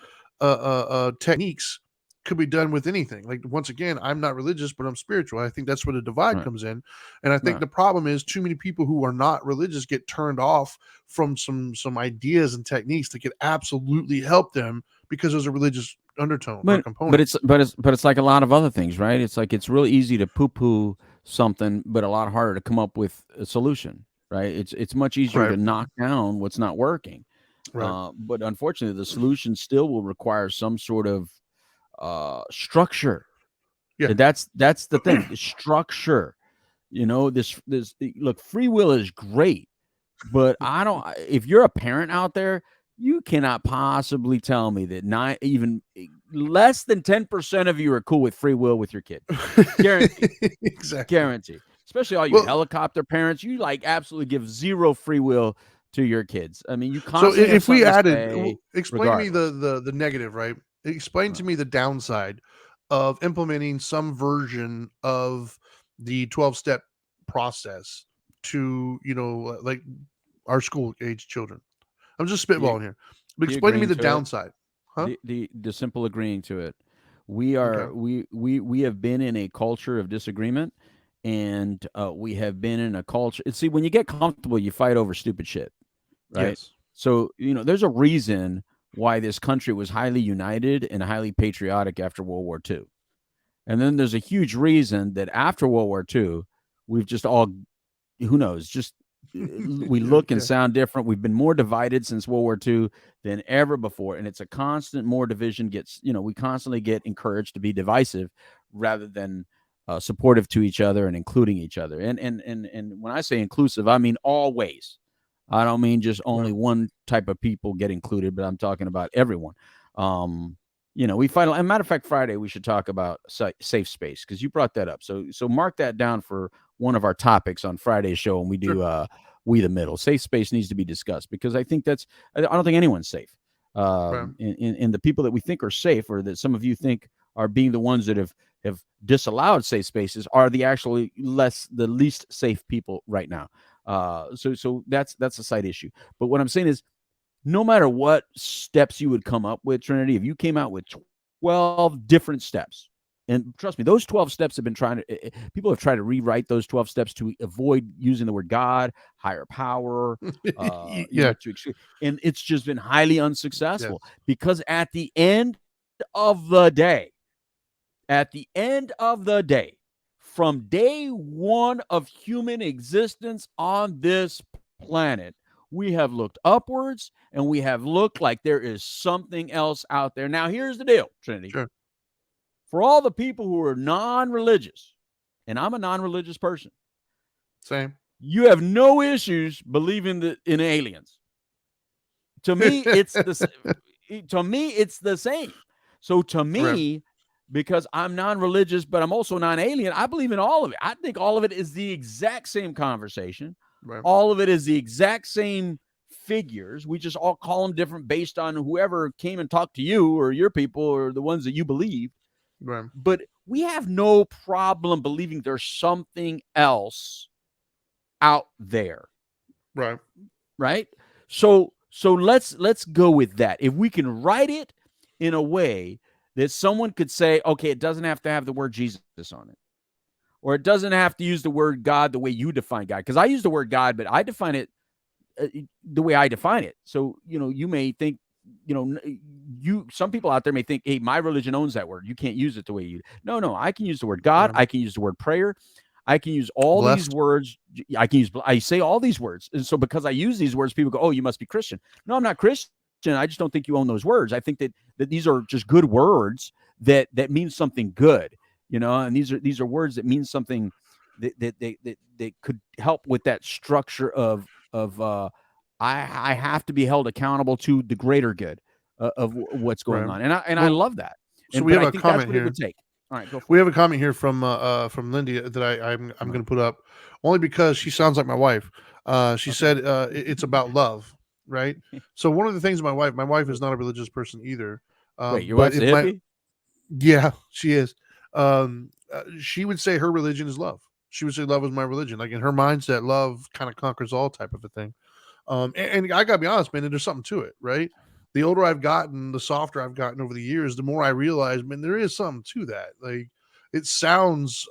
techniques could be done with anything. Like, once again, I'm not religious, but I'm spiritual. I think that's where the divide comes in. And I think the problem is too many people who are not religious get turned off from some ideas and techniques that could absolutely help them because there's a religious undertone or component. But it's like a lot of other things, right? It's like it's really easy to poo-poo something, but a lot harder to come up with a solution, right? It's much easier to knock down what's not working. Right. But unfortunately, the solution still will require some sort of structure. Yeah, that's the thing. Structure. This look, free will is great, but if you're a parent out there, you cannot possibly tell me that even less than 10% of you are cool with free will with your kid. Guarantee. Exactly. Guarantee. Especially all you helicopter parents, you like absolutely give zero free will to your kids. I mean, you constantly. So if we added, explain to me the negative, right? Explain to me the downside of implementing some version of the 12-step process to, like our school age children. I'm just spitballing here. But explain to me the downside. Huh? The simple agreeing to it. We are we have been in a culture of disagreement, and we have been in a culture. See, when you get comfortable, you fight over stupid shit, right? Yes. So there's a reason why this country was highly united and highly patriotic after World War II. And then there's a huge reason that after World War II, we've just all, who knows, just we look and sound different. We've been more divided since World War II than ever before. And it's a constant, more division gets, we constantly get encouraged to be divisive rather than supportive to each other and including each other. And when I say inclusive, I mean always. I don't mean just only one type of people get included, but I'm talking about everyone. We fight. As a matter of fact, Friday we should talk about safe space, because you brought that up. So mark that down for one of our topics on Friday's show, and we do We the Middle. Safe space needs to be discussed, because I think I don't think anyone's safe. And the people that we think are safe, or that some of you think are being the ones that have disallowed safe spaces, are the least safe people right now. So that's a side issue. But what I'm saying is, no matter what steps you would come up with, Trinity, if you came out with 12 different steps, and trust me, those 12 steps have been people have tried to rewrite those 12 steps to avoid using the word God, higher power, and it's just been highly unsuccessful. Yes. Because at the end of the day, from day one of human existence on this planet, we have looked upwards, and we have looked like there is something else out there. Now, here's the deal, Trinity. Sure. For all the people who are non-religious, and I'm a non-religious person. Same. You have no issues believing in aliens. To me, it's the same. So to me, because I'm non-religious, but I'm also non-alien. I believe in all of it. I think all of it is the exact same conversation. Right. All of it is the exact same figures. We just all call them different based on whoever came and talked to you or your people or the ones that you believe. Right. But we have no problem believing there's something else out there. Right. Right. So let's go with that. If we can write it in a way that someone could say, okay, it doesn't have to have the word Jesus on it, or it doesn't have to use the word God the way you define God. Because I use the word God, but I define it the way I define it. So, you may think, some people out there may think, hey, my religion owns that word. You can't use it the way you. No, I can use the word God. I can use the word prayer. I can use all these words. I say all these words. And so because I use these words, people go, oh, you must be Christian. No, I'm not Christian. I just don't think you own those words. I think that these are just good words that mean something good, and these are words that mean something that could help with that structure of I have to be held accountable to the greater good of what's going on. And I love that. So we have a comment here. It would take. All right, go for we have a comment here from Lindy that I'm going to put up only because she sounds like my wife. She said it's about love, right? So one of the things my wife is not a religious person either. Wait, your wife's a hippie? Yeah, she is. She would say her religion is love. She would say love is my religion. Like in her mindset, love kind of conquers all type of a thing. And I gotta be honest, man, there's something to it, right? The older I've gotten, the softer I've gotten over the years, the more I realize, man, there is something to that. Like it sounds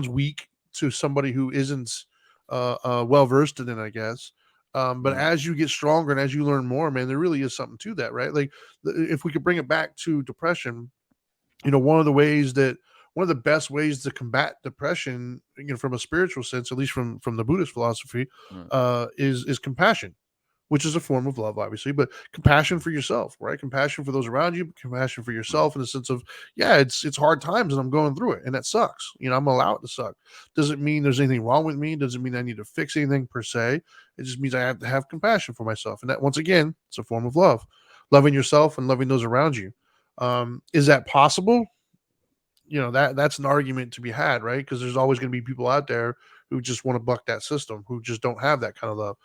weak to somebody who isn't well versed in it, I guess. But as you get stronger and as you learn more, man, there really is something to that, right? Like if we could bring it back to depression, one of the best ways to combat depression, from a spiritual sense, at least from the Buddhist philosophy, is compassion, which is a form of love, obviously, but compassion for yourself, right? Compassion for those around you, compassion for yourself in the sense of, yeah, it's hard times and I'm going through it and that sucks. I'm gonna allow it to suck. Doesn't mean there's anything wrong with me. Doesn't mean I need to fix anything per se. It just means I have to have compassion for myself. And that, once again, it's a form of love, loving yourself and loving those around you. Is that possible? That's an argument to be had, right? Because there's always going to be people out there who just want to buck that system, who just don't have that kind of love.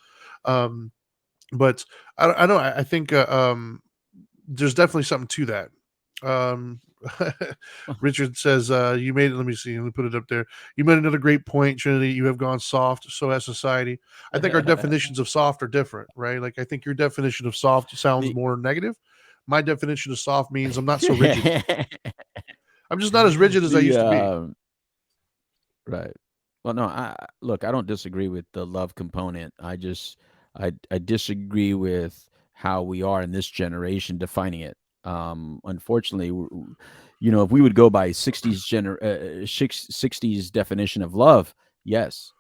But I know, I think there's definitely something to that. Richard says, you made it. Let me see. Let me put it up there. You made another great point, Trinity. You have gone soft. So has society. I think our definitions of soft are different, right? Like, I think your definition of soft sounds more negative. My definition of soft means I'm not so rigid. I'm just not as rigid as I used to be. Right. Well, no, I don't disagree with the love component. I disagree with how we are in this generation defining it. Unfortunately, if we would go by 60s definition of love, yes,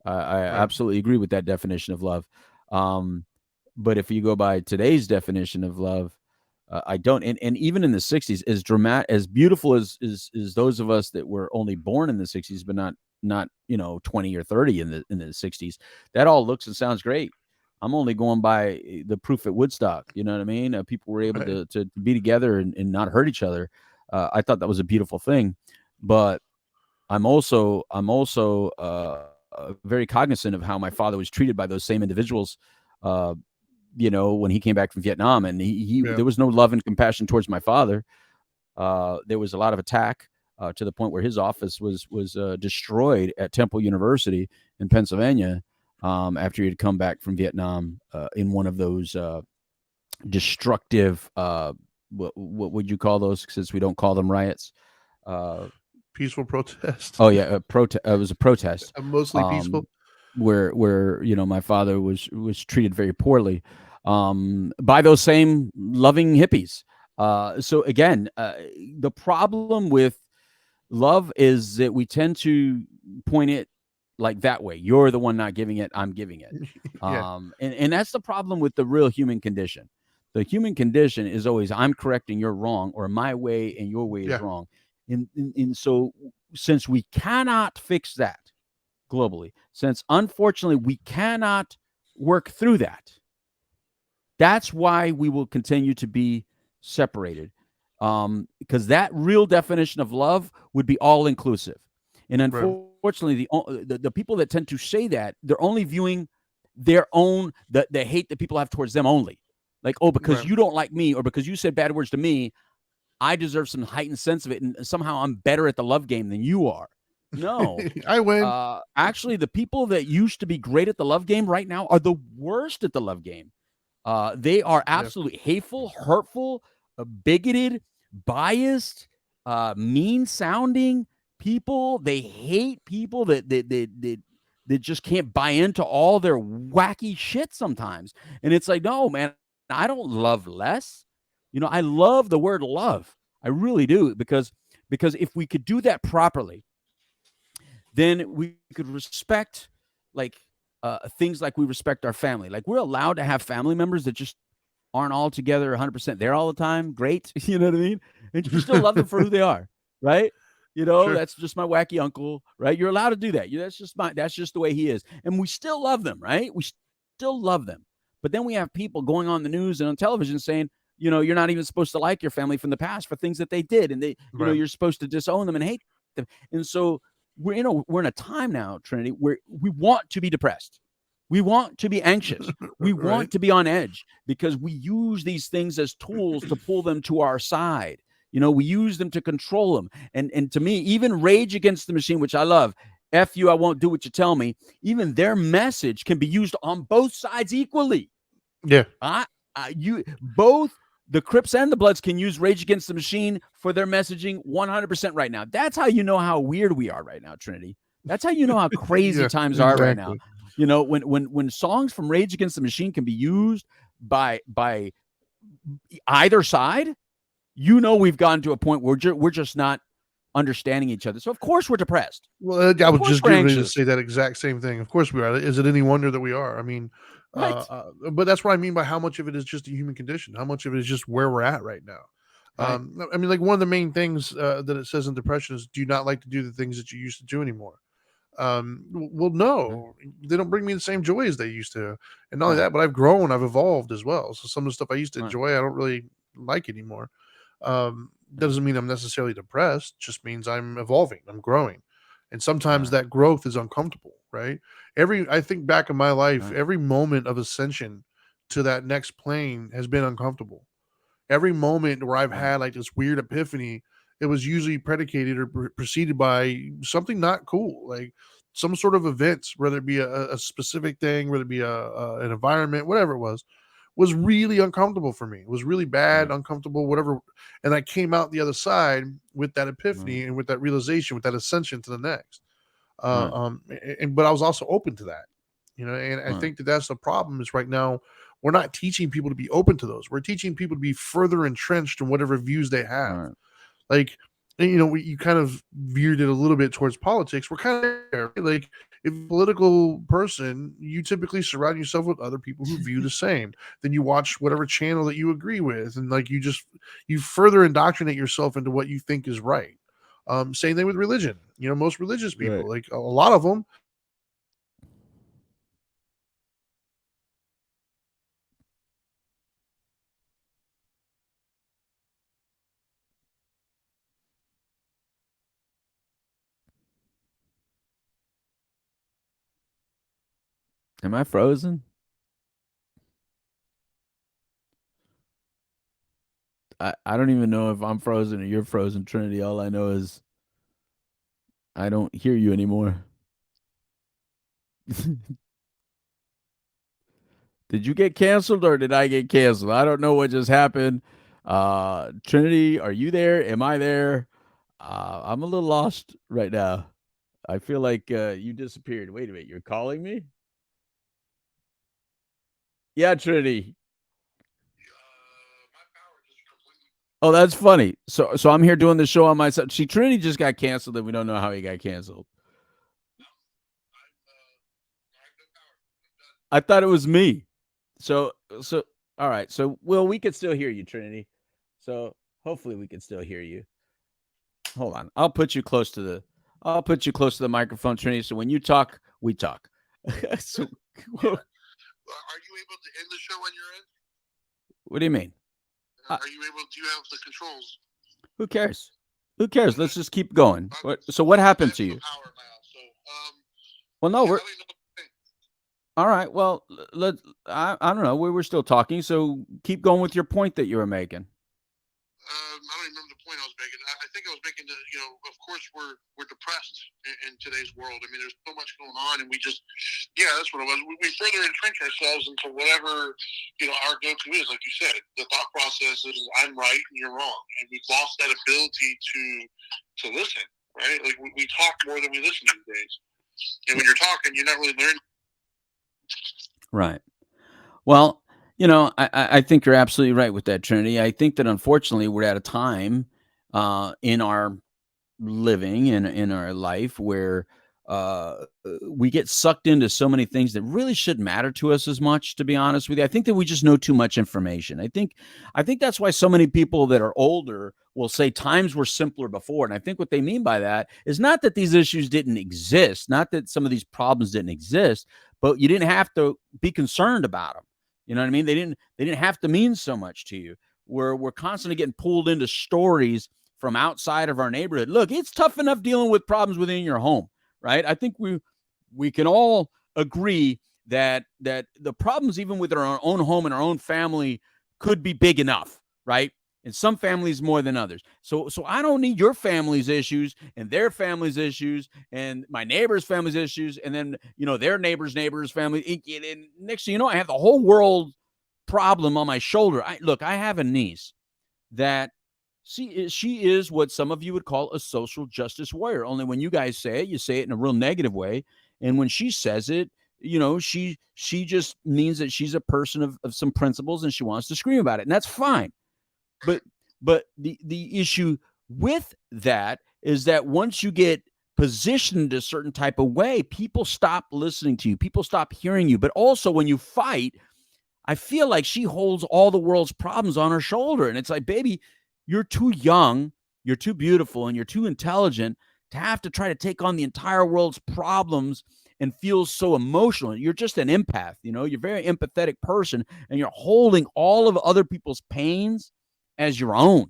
I absolutely agree with that definition of love. But if you go by today's definition of love, I don't. And even in the 60s, as beautiful as those of us that were only born in the 60s, but not 20 or 30 in the 60s, that all looks and sounds great. I'm only going by the proof at Woodstock. You know what I mean? People were able to be together and not hurt each other. I thought that was a beautiful thing. But I'm also very cognizant of how my father was treated by those same individuals. When he came back from Vietnam, and there was no love and compassion towards my father. There was a lot of attack to the point where his office was destroyed at Temple University in Pennsylvania after he had come back from Vietnam in one of those destructive, what would you call those, since we don't call them riots? Peaceful protest. Oh yeah, it was a protest. Mostly peaceful. Where my father was treated very poorly by those same loving hippies. So again, the problem with love is that we tend to point it like that way. You're the one not giving it, I'm giving it. And that's the problem with the real human condition. The human condition is always, I'm correct and you're wrong, or my way and your way is wrong. And so since we cannot fix that globally, since unfortunately we cannot work through that, that's why we will continue to be separated. Because that real definition of love would be all inclusive. And unfortunately, the people that tend to say that, they're only viewing their own, the hate that people have towards them only. Like, oh, because you don't like me, or because you said bad words to me, I deserve some heightened sense of it, and somehow I'm better at the love game than you are. No, I win. Actually, the people that used to be great at the love game right now are the worst at the love game. They are absolutely hateful, hurtful, bigoted, biased, mean-sounding people. They hate people that just can't buy into all their wacky shit sometimes. And it's like, no, man, I don't love less. I love the word love. I really do, because if we could do that properly, then we could respect, like, things like we respect our family. Like, we're allowed to have family members that just aren't all together 100% there all the time. Great. You know what I mean? And you still love them for who they are, right? Sure. That's just my wacky uncle, right? You're allowed to do that. That's just the way he is. And we still love them, right? We still love them. But then we have people going on the news and on television saying, you're not even supposed to like your family from the past for things that they did. And you're supposed to disown them and hate them. And so we're in a time now, Trinity, where we want to be depressed. We want to be anxious. We want to be on edge, because we use these things as tools to pull them to our side. We use them to control them. And to me, even Rage Against the Machine, which I love, F you, I won't do what you tell me, even their message can be used on both sides equally. Yeah. Both the Crips and the Bloods can use Rage Against the Machine for their messaging 100% right now. That's how you know how weird we are right now, Trinity. That's how you know how crazy times are right now. When songs from Rage Against the Machine can be used by either side, we've gotten to a point where we're just not understanding each other. So of course we're depressed. Well, I was just getting ready to say that exact same thing. Of course we are. Is it any wonder that we are? I mean, right. But that's what I mean by how much of it is just a human condition. How much of it is just where we're at right now. Right. I mean, like, one of the main things that it says in depression is, do you not like to do the things that you used to do anymore? Well, no, they don't bring me the same joy as they used to. And not only that, but I've grown, I've evolved as well. So some of the stuff I used to enjoy, I don't really like anymore. Doesn't mean I'm necessarily depressed, just means I'm evolving, I'm growing. And sometimes that growth is uncomfortable, right? I think back in my life, every moment of ascension to that next plane has been uncomfortable. Every moment where I've had like this weird epiphany, it was usually predicated or preceded by something not cool, like some sort of events, whether it be a specific thing, whether it be an environment, whatever it was really uncomfortable for me. It was really bad, uncomfortable, whatever. And I came out the other side with that epiphany and with that realization, with that ascension to the next. But I was also open to that, and I think that's the problem is right now, we're not teaching people to be open to those. We're teaching people to be further entrenched in whatever views they have. Like, you kind of veered it a little bit towards politics. We're kind of there. Like, if a political person, you typically surround yourself with other people who view the same. Then you watch whatever channel that you agree with. And like, you further indoctrinate yourself into what you think is right. Same thing with religion. Most religious people, like a lot of them, Am I frozen? I don't even know if I'm frozen or you're frozen, Trinity. All I know is I don't hear you anymore. Did you get canceled or did I get canceled? I don't know what just happened. Trinity, are you there? Am I there? I'm a little lost right now. I feel like you disappeared. Wait a minute. You're calling me? Yeah, Trinity. Oh, that's funny. So I'm here doing the show on myself. See, Trinity just got canceled and we don't know how he got canceled. I thought it was me. So all right. So we could still hear you, Trinity. So hopefully we can still hear you. Hold on. I'll put you close to the microphone, Trinity. So when you talk, we talk. So are you able to end the show on your end? What do you mean? Are you able? Do you have the controls? Who cares? Who cares? Let's just keep going. So what happened to you? Well, no, all right. Well, I don't know. We were still talking, so keep going with your point that you were making. I don't even remember the point I was making. I think I was making that, of course we're depressed in today's world. I mean, there's so much going on, and we just, that's what it was. We further entrench ourselves into whatever, our go-to is. Like you said, the thought process is I'm right and you're wrong, and we've lost that ability to listen, right? Like we talk more than we listen these days, and when you're talking, you're not really learning. Right. Well, I think you're absolutely right with that, Trinity. I think that unfortunately we're at a time in our living and in our life where we get sucked into so many things that really shouldn't matter to us as much, to be honest with you. I think that we just know too much information. I think that's why so many people that are older will say times were simpler before. And I think what they mean by that is not that these issues didn't exist, not that some of these problems didn't exist, but you didn't have to be concerned about them. You know what I mean? They didn't have to mean so much to you. We're constantly getting pulled into stories from outside of our neighborhood. Look, it's tough enough dealing with problems within your home, right? I think we can all agree that the problems even with our own home and our own family could be big enough, right? And some families more than others. So I don't need your family's issues and their family's issues and my neighbor's family's issues and then their neighbor's family. And next thing you know, I have the whole world problem on my shoulder. I have a niece that she is what some of you would call a social justice warrior. Only when you guys say it, you say it in a real negative way. And when she says it, she just means that she's a person of some principles and she wants to scream about it. And that's fine. But the issue with that is that once you get positioned a certain type of way, people stop listening to you. People stop hearing you. But also when you fight, I feel like she holds all the world's problems on her shoulder. And it's like, baby, you're too young, you're too beautiful, and you're too intelligent to have to try to take on the entire world's problems and feel so emotional. You're just an empath, you're a very empathetic person, and you're holding all of other people's pains as your own.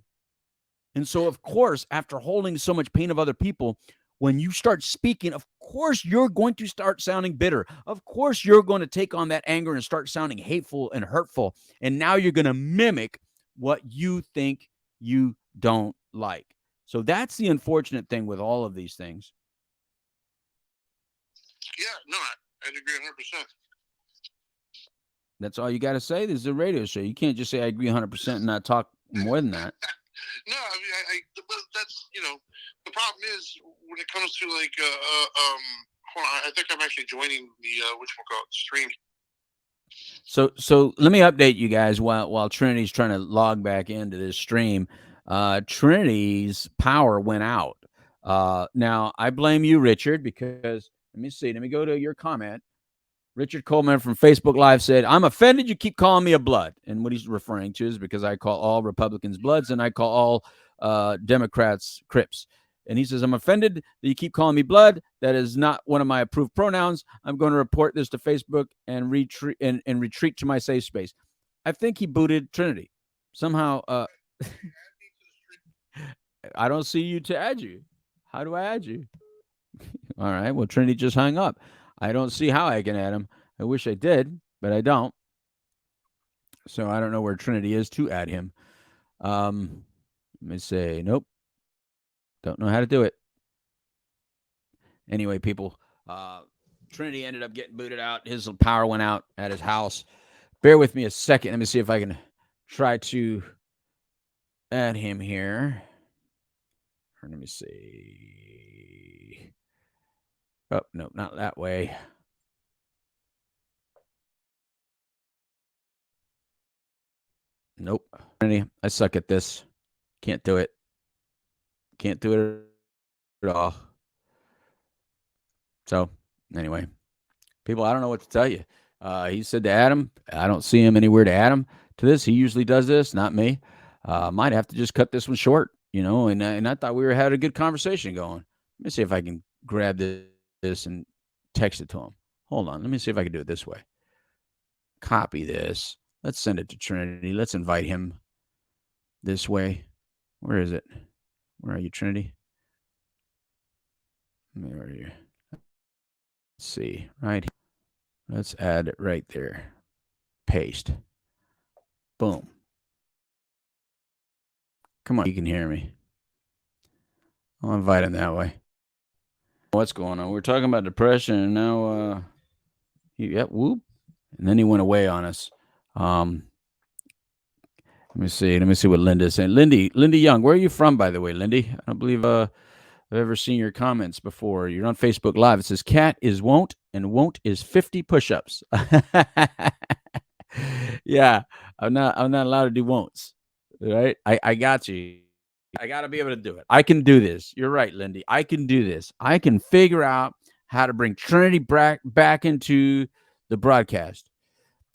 And so, of course, after holding so much pain of other people, when you start speaking, of course, you're going to start sounding bitter. Of course, you're going to take on that anger and start sounding hateful and hurtful. And now you're going to mimic what you think you don't like. So that's the unfortunate thing with all of these things. Yeah, no, I'd agree 100%. That's all you got to say. This is a radio show. You can't just say I agree 100% and not talk more than that. No, I mean, that's, the problem is when it comes to like, hold on, I think I'm actually joining the, stream. So let me update you guys while Trinity's trying to log back into this stream. Trinity's power went out. Now I blame you, Richard, because let me go to your comment. Richard Coleman from Facebook Live said, I'm offended you keep calling me a blood. And what he's referring to is because I call all Republicans bloods and I call all Democrats Crips. And he says, I'm offended that you keep calling me blood. That is not one of my approved pronouns. I'm going to report this to Facebook and retreat to my safe space. I think he booted Trinity. Somehow, I don't see you to add you. How do I add you? All right. Well, Trinity just hung up. I don't see how I can add him. I wish I did, but I don't. So I don't know where Trinity is to add him. Let me say, nope. Don't know how to do it. Anyway, people, Trinity ended up getting booted out. His power went out at his house. Bear with me a second. Let me see if I can try to add him here. Let me see. Oh, no, not that way. Nope. I suck at this. Can't do it. Can't do it at all. So, anyway, people, I don't know what to tell you. He said to add him. I don't see him anywhere to add him to this. He usually does this, not me. Might have to just cut this one short, and I thought we were having a good conversation going. Let me see if I can grab this and text it to him. Hold on. Let me see if I can do it this way. Copy this. Let's send it to Trinity. Let's invite him this way. Where is it? Where are you, Trinity? Where are you? Let's see. Right here. Let's add it right there. Paste. Boom. Come on, you can hear me. I'll invite him that way. What's going on? We're talking about depression, and now, whoop, and then he went away on us. Let me see. Let me see what Linda's saying. Lindy Young, where are you from, by the way, Lindy? I don't believe I've ever seen your comments before. You're on Facebook Live. It says cat is won't, and won't is 50 push-ups. Yeah, I'm not allowed to do won'ts. Right? I got you. I got to be able to do it. I can do this. You're right, Lindy. I can do this. I can figure out how to bring Trinity back into the broadcast.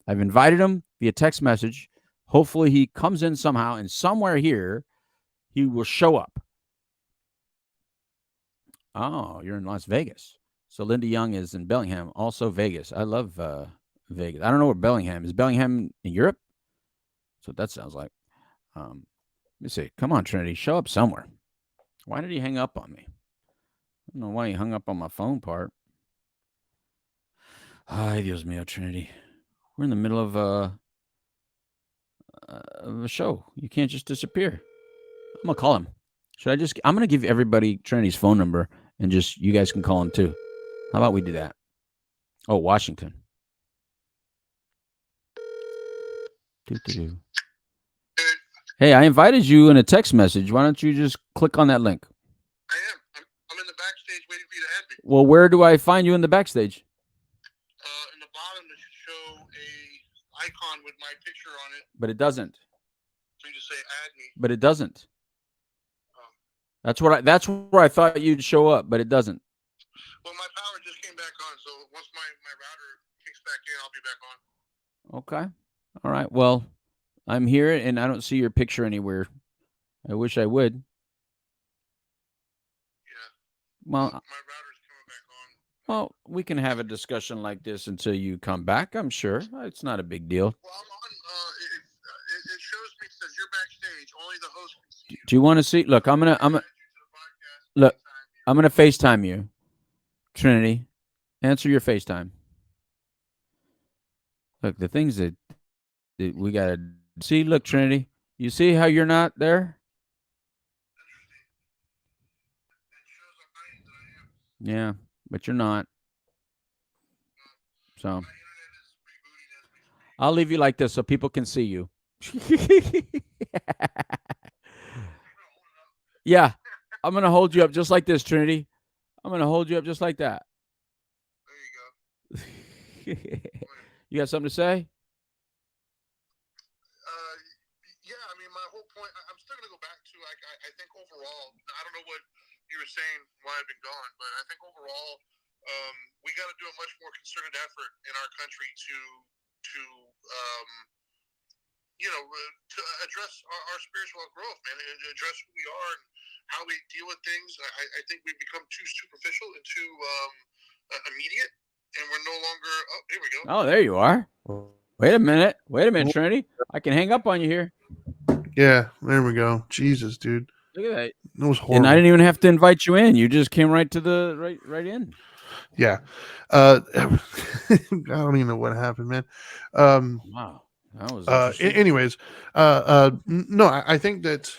I've invited him via text message. Hopefully he comes in somehow, and somewhere here he will show up. Oh, you're in Las Vegas. So Linda Young is in Bellingham, also Vegas. I love Vegas. I don't know where Bellingham is. Bellingham in Europe? That's what that sounds like. Let me see. Come on, Trinity. Show up somewhere. Why did he hang up on me? I don't know why he hung up on my phone part. Ay, Dios mío, Trinity. We're in the middle of a show. You can't just disappear. I'm going to call him. I'm going to give everybody Trinity's phone number, and just you guys can call him too. How about we do that? Oh, Washington. Hey, I invited you in a text message. Why don't you just click on that link? I am. I'm in the backstage waiting for you to add me. Well, where do I find you in the backstage? In the bottom, it should show a icon with my picture on it. But it doesn't. So you just say add me. But it doesn't. That's where I thought you'd show up, but it doesn't. Well, my power just came back on, so once my router kicks back in, I'll be back on. Okay. All right. Well, I'm here, and I don't see your picture anywhere. I wish I would. Yeah. Well, my router's coming back on. Well, we can have a discussion like this until you come back, I'm sure. It's not a big deal. Well, I'm on. It shows me, says you're backstage. Only the host can see you. Do you want to see? Look, I'm gonna FaceTime you, Trinity. Answer your FaceTime. Look, the things that we gotta see. Look, Trinity, you see how you're not there? Yeah, but you're not. So I'll leave you like this so people can see you. Yeah, I'm going to hold you up just like this, Trinity. I'm going to hold you up just like that. There you go. You got something to say? Yeah, I mean, my whole point, I'm still going to go back to, like, I think overall, I don't know what you were saying why I've been gone, but I think overall, we got to do a much more concerted effort in our country to address our spiritual growth, man, and address who we are and how we deal with things. I think we've become too superficial and too immediate, and we're no longer. Oh, here we go. Oh, there you are. Wait a minute, Trinity. I can hang up on you here. Yeah, there we go. Jesus, dude. Look at that. That was horrible. And I didn't even have to invite you in. You just came right to the right in. Yeah. I don't even know what happened, man. Wow. That was interesting. Anyways, no, I think that,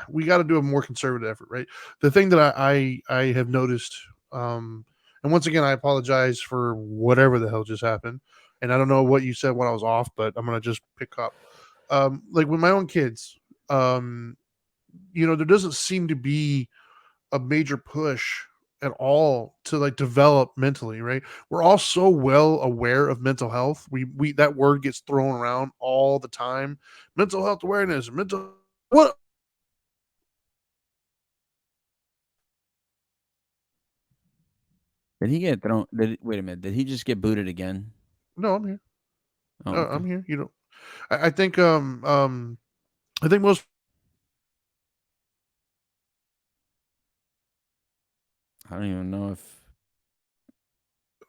we got to do a more conservative effort, right? The thing that I have noticed, and once again, I apologize for whatever the hell just happened. And I don't know what you said when I was off, but I'm going to just pick up. Like with my own kids, there doesn't seem to be a major push at all to like develop mentally, right? We're all so well aware of mental health. We that word gets thrown around all the time. Mental health awareness, what? Did he get thrown? Wait a minute. Did he just get booted again? No, I'm here. Oh, okay. I'm here. I think I think most. I don't even know if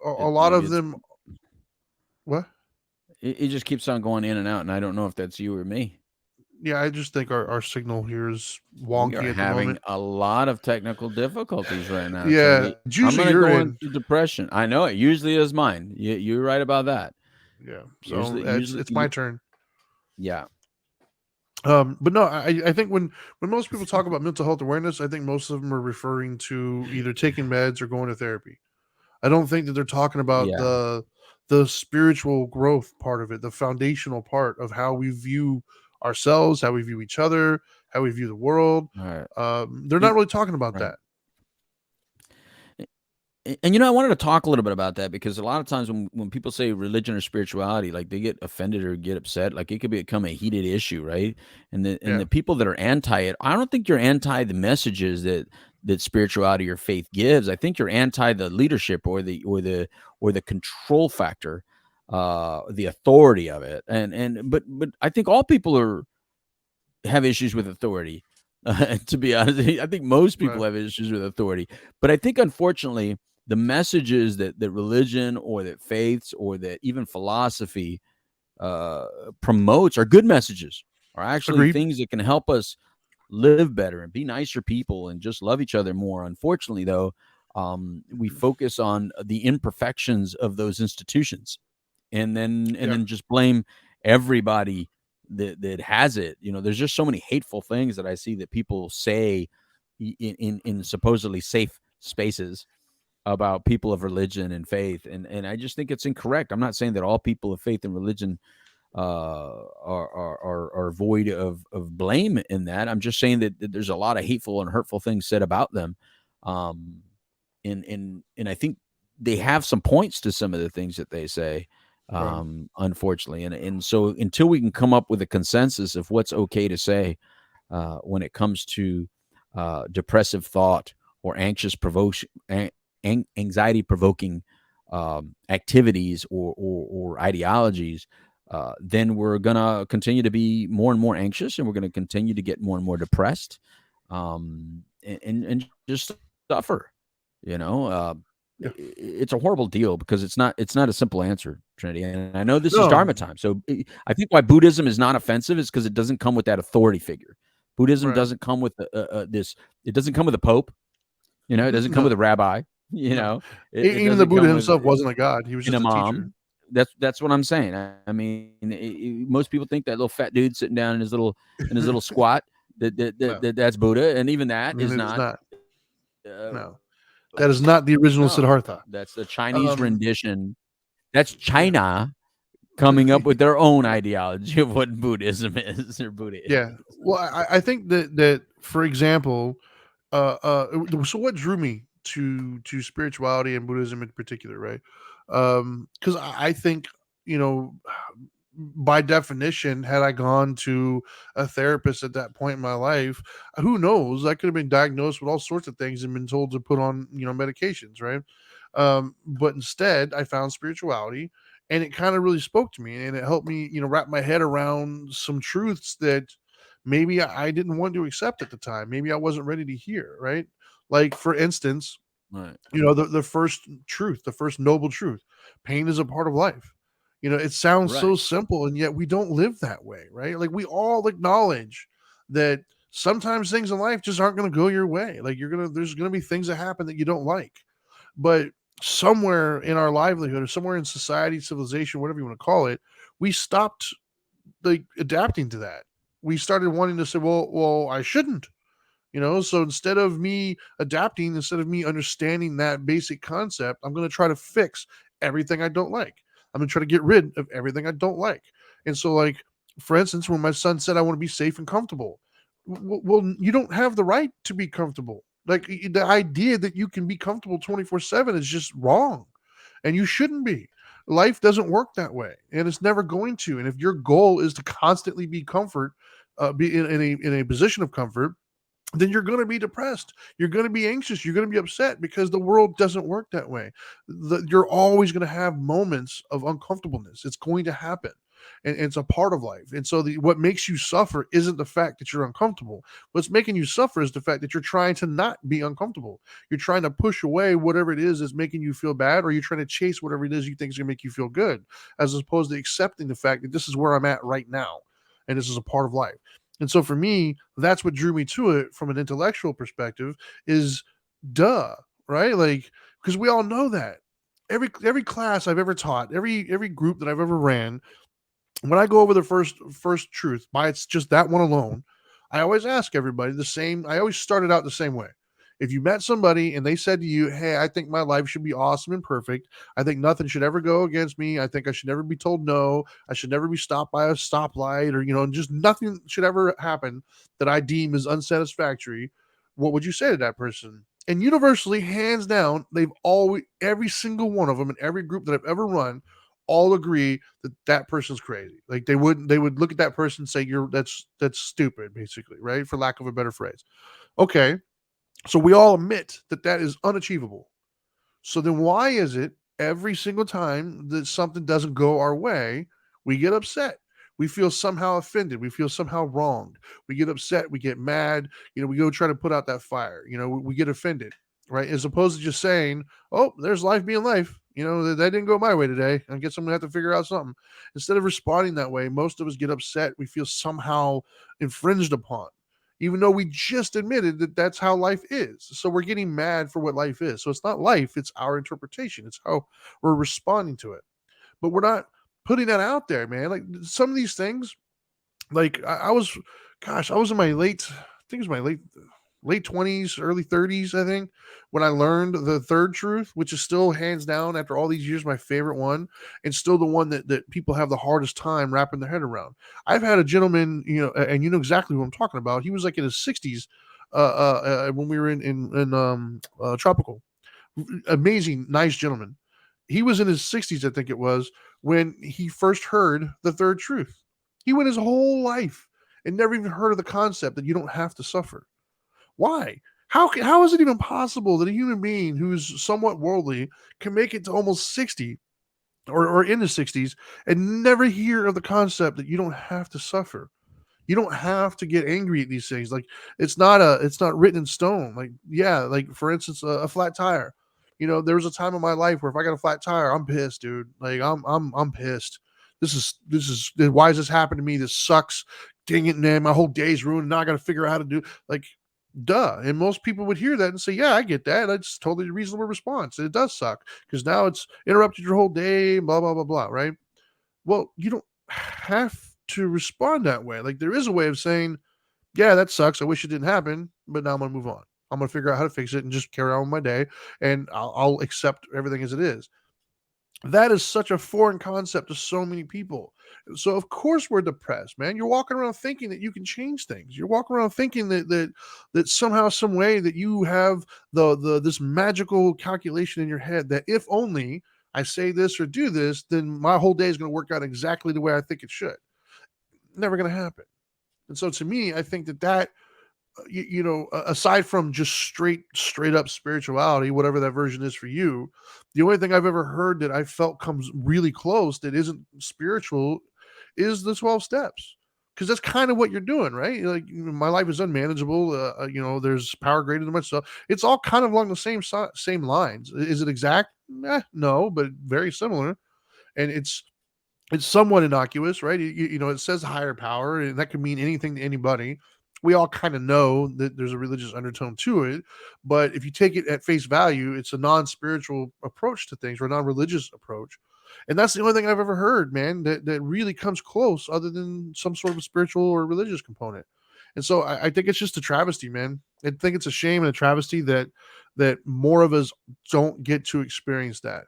a lot of them. What? It just keeps on going in and out, and I don't know if that's you or me. Yeah, I just think our signal here is wonky we are at the having moment. a lot of technical difficulties right now, Yeah, Trinity. it's I'm usually gonna your go end. into depression. I know it usually is mine. You're right about that. Yeah, so Usually, it's my turn. yeah. But no, I think when most people talk about mental health awareness, I think most of them are referring to either taking meds or going to therapy. I don't think that they're talking about Yeah. the spiritual growth part of it, the foundational part of how we view ourselves, how we view each other, how we view the world. All right. They're not really talking about Right. that. And I wanted to talk a little bit about that because a lot of times when people say religion or spirituality, like they get offended or get upset, like it could become a heated issue, right? And the people that are anti it, I don't think you're anti the messages that spirituality or faith gives. I think you're anti the leadership or the control factor, the authority of it. But I think all people have issues with authority. To be honest, I think most people have issues with authority. But I think, unfortunately, the messages that religion or that faiths or that even philosophy promotes are good messages, are actually things that can help us live better and be nicer people and just love each other more. Unfortunately, though, we focus on the imperfections of those institutions and then just blame everybody that has it. There's just so many hateful things that I see that people say in supposedly safe spaces about people of religion and faith, and I just think it's incorrect. I'm not saying that all people of faith and religion are void of blame in that. I'm just saying that there's a lot of hateful and hurtful things said about them, and I think they have some points to some of the things that they say, unfortunately, and so until we can come up with a consensus of what's okay to say when it comes to depressive thought or anxiety provoking activities or ideologies, then we're going to continue to be more and more anxious, and we're going to continue to get more and more depressed, and just suffer. It's a horrible deal because it's not a simple answer, Trinity. And I know this is Dharma time. So I think why Buddhism is not offensive is because it doesn't come with that authority figure. Buddhism doesn't come with this. It doesn't come with a pope. It doesn't come with a rabbi. It Even the Buddha himself wasn't a god; he was just a teacher. That's what I'm saying. I mean, most people think that little fat dude sitting down in his little squat that's Buddha, and even that is not. No, that is not the original Siddhartha. That's the Chinese rendition. That's China coming up with their own ideology of what Buddhism is or Buddha is. Yeah. Well, I think that for example, so what drew me to spirituality and Buddhism in particular, right? Because I think, by definition, had I gone to a therapist at that point in my life, who knows? I could have been diagnosed with all sorts of things and been told to put on, medications, right? But instead, I found spirituality, and it kind of really spoke to me, and it helped me, wrap my head around some truths that maybe I didn't want to accept at the time. Maybe I wasn't ready to hear, right? Like, for instance, the first truth, the first noble truth, pain is a part of life. It sounds so simple, and yet we don't live that way, right? Like, we all acknowledge that sometimes things in life just aren't going to go your way. Like, there's going to be things that happen that you don't like, but somewhere in our livelihood or somewhere in society, civilization, whatever you want to call it, we stopped adapting to that. We started wanting to say, well, I shouldn't. So instead of me adapting, instead of me understanding that basic concept, I'm going to try to fix everything I don't like. I'm going to try to get rid of everything I don't like. And so, like, for instance, when my son said, I want to be safe and comfortable, well, you don't have the right to be comfortable. Like, the idea that you can be comfortable 24/7 is just wrong, and you shouldn't be. Life doesn't work that way, and it's never going to. And if your goal is to constantly be be in a position of comfort, then you're going to be depressed. You're going to be anxious. You're going to be upset because the world doesn't work that way. You're always going to have moments of uncomfortableness. It's going to happen. And it's a part of life. And so what makes you suffer isn't the fact that you're uncomfortable. What's making you suffer is the fact that you're trying to not be uncomfortable. You're trying to push away whatever it is that's making you feel bad, or you're trying to chase whatever it is you think is going to make you feel good, as opposed to accepting the fact that this is where I'm at right now. And this is a part of life. And so for me, that's what drew me to it from an intellectual perspective is right? Like, because we all know that. Every class I've ever taught, every group that I've ever ran, when I go over the first truth, by it's just that one alone, I always ask everybody the same. I always started out the same way. If you met somebody and they said to you, "Hey, I think my life should be awesome and perfect. I think nothing should ever go against me. I think I should never be told no. I should never be stopped by a stoplight, or just nothing should ever happen that I deem as unsatisfactory." What would you say to that person? And universally, hands down, they've always, every single one of them in every group that I've ever run, all agree that that person's crazy. Like they would look at that person and say, that's stupid, basically, right? For lack of a better phrase. Okay. So we all admit that that is unachievable. So then why is it every single time that something doesn't go our way, we get upset? We feel somehow offended. We feel somehow wronged. We get upset. We get mad. We go try to put out that fire. We get offended, right? As opposed to just saying, oh, there's life being life. That didn't go my way today. I guess I'm going to have to figure out something. Instead of responding that way, most of us get upset. We feel somehow infringed upon, even though we just admitted that that's how life is. So we're getting mad for what life is. So it's not life, it's our interpretation. It's how we're responding to it. But we're not putting that out there, man. Like some of these things, like I was in my late 20s, early 30s, I think, when I learned the third truth, which is still hands down after all these years my favorite one, and still the one that people have the hardest time wrapping their head around. I've had a gentleman, and you know exactly who I'm talking about. He was like in his 60s when we were in tropical. Amazing, nice gentleman. He was in his 60s, I think it was, when he first heard the third truth. He went his whole life and never even heard of the concept that you don't have to suffer. Why? How is it even possible that a human being who's somewhat worldly can make it to almost 60 or in the 60s and never hear of the concept that you don't have to suffer? You don't have to get angry at these things. Like it's not written in stone. Like, yeah, like for instance, a flat tire. There was a time in my life where if I got a flat tire, I'm pissed, dude. Like I'm pissed. This is why has this happened to me? This sucks. Dang it, man. My whole day's ruined. Now I got to figure out how to do like duh. And most people would hear that and say, yeah, I get that. That's totally a reasonable response. It does suck because now it's interrupted your whole day, blah, blah, blah, blah, right? Well, you don't have to respond that way. Like there is a way of saying, yeah, that sucks. I wish it didn't happen, but now I'm going to move on. I'm going to figure out how to fix it and just carry on with my day, and I'll accept everything as it is. That is such a foreign concept to so many people. So of course we're depressed, man. You're walking around thinking that you can change things. You're walking around thinking that somehow, some way that you have the this magical calculation in your head that if only I say this or do this, then my whole day is going to work out exactly the way I think it should. Never going to happen. And so to me, I think that aside from just straight up spirituality, whatever that version is for you, the only thing I've ever heard that I felt comes really close that isn't spiritual is the 12 steps. Because that's kind of what you're doing, right? Like my life is unmanageable. There's power greater than myself. It's all kind of along the same lines. Is it exact? No, but very similar. And it's somewhat innocuous, right? It says higher power, and that could mean anything to anybody. We all kind of know that there's a religious undertone to it, but if you take it at face value, it's a non-spiritual approach to things or a non-religious approach. And that's the only thing I've ever heard, man, that really comes close other than some sort of spiritual or religious component. And so I think it's just a travesty, man. I think it's a shame and a travesty that more of us don't get to experience that.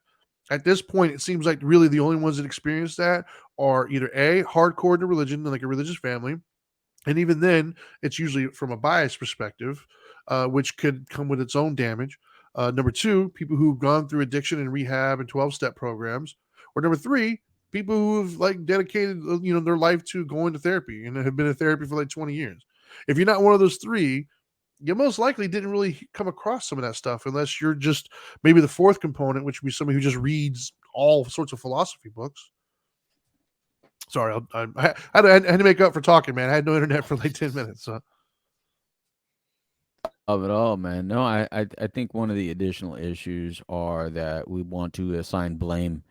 At this point, it seems like really the only ones that experience that are either A, hardcore into religion, like a religious family, and even then, it's usually from a biased perspective, which could come with its own damage. Number two, people who've gone through addiction and rehab and 12-step programs. Or number three, people who've like dedicated their life to going to therapy and have been in therapy for like 20 years. If you're not one of those three, you most likely didn't really come across some of that stuff unless you're just maybe the fourth component, which would be somebody who just reads all sorts of philosophy books. Sorry, I had to make up for talking, man. I had no internet for like 10 minutes. So. Of it all, man. No, I think one of the additional issues are that we want to assign blame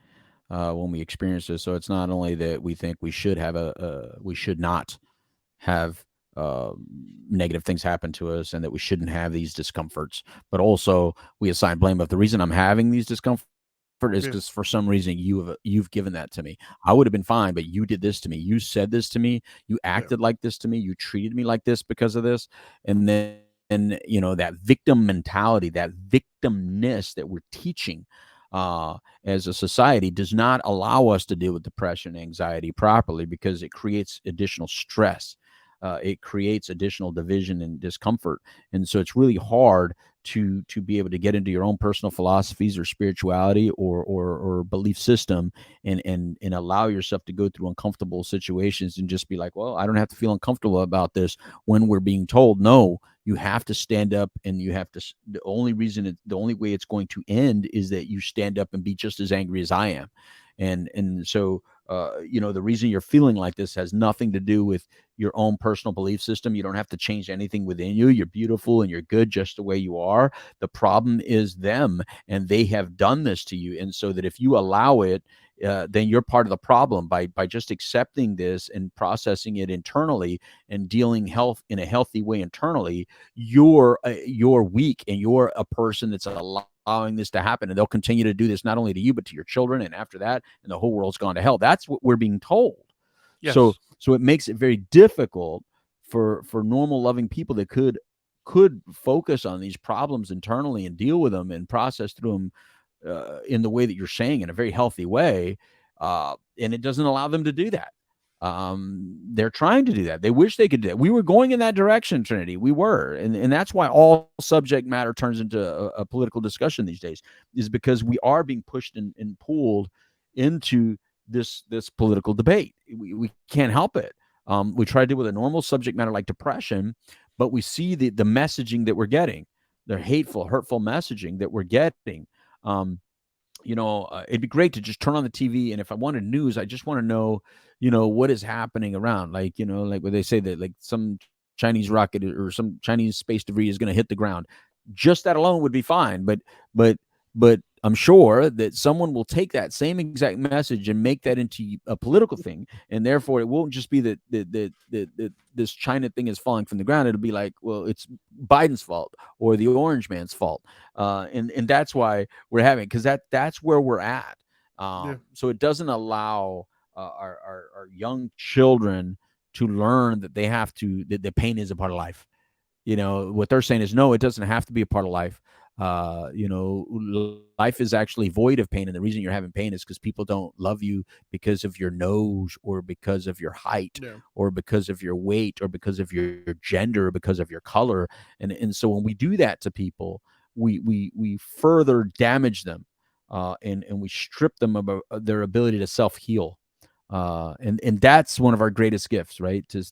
when we experience this. So it's not only that we think we should not have negative things happen to us and that we shouldn't have these discomforts. But also we assign blame of the reason I'm having these discomforts is because for some reason you've given that to me. I would have been fine, but you did this to me. You said this to me. You acted like this to me. You treated me like this because of this. And then, that victim mentality, that victimness that we're teaching as a society does not allow us to deal with depression, anxiety properly, because it creates additional stress. It creates additional division and discomfort. And so it's really hard to be able to get into your own personal philosophies or spirituality or belief system and allow yourself to go through uncomfortable situations and just be like, well, I don't have to feel uncomfortable about this, when we're being told, no, you have to stand up, and you have to, the only way it's going to end is that you stand up and be just as angry as I am. And so the reason you're feeling like this has nothing to do with your own personal belief system. You don't have to change anything within you. You're beautiful and you're good just the way you are. The problem is them, and they have done this to you. And so that if you allow it, then you're part of the problem by just accepting this and processing it internally and dealing in a healthy way internally. You're weak, and you're a person that's allowing this to happen, and they'll continue to do this not only to you but to your children, and after that, and the whole world's gone to hell. That's what we're being told. Yes. So it makes it very difficult for normal, loving people that could focus on these problems internally and deal with them and process through them in the way that you're saying, in a very healthy way, and it doesn't allow them to do that. They're trying to do that. They wish they could do that. We were going in that direction, Trinity. We were, and that's why all subject matter turns into a political discussion these days, is because we are being pushed and pulled into this political debate. We can't help it. We try to deal with a normal subject matter like depression, but we see the messaging that we're getting, the hateful, hurtful messaging that we're getting. It'd be great to just turn on the TV, and if I wanted news, I just want to know, what is happening around. Like where they say that like some Chinese rocket or some Chinese space debris is going to hit the ground. Just that alone would be fine. But I'm sure that someone will take that same exact message and make that into a political thing, and therefore it won't just be that this China thing is falling from the ground. It'll be like, well, it's Biden's fault or the orange man's fault, and that's why we're having, because that's where we're at. So it doesn't allow our young children to learn that they have to, that the pain is a part of life. What they're saying is, no, it doesn't have to be a part of life. Life is actually void of pain, and the reason you're having pain is because people don't love you because of your nose, or because of your height, or because of your weight, or because of your gender, or because of your color. And so when we do that to people, we further damage them, and we strip them of their ability to self-heal. And that's one of our greatest gifts, right? To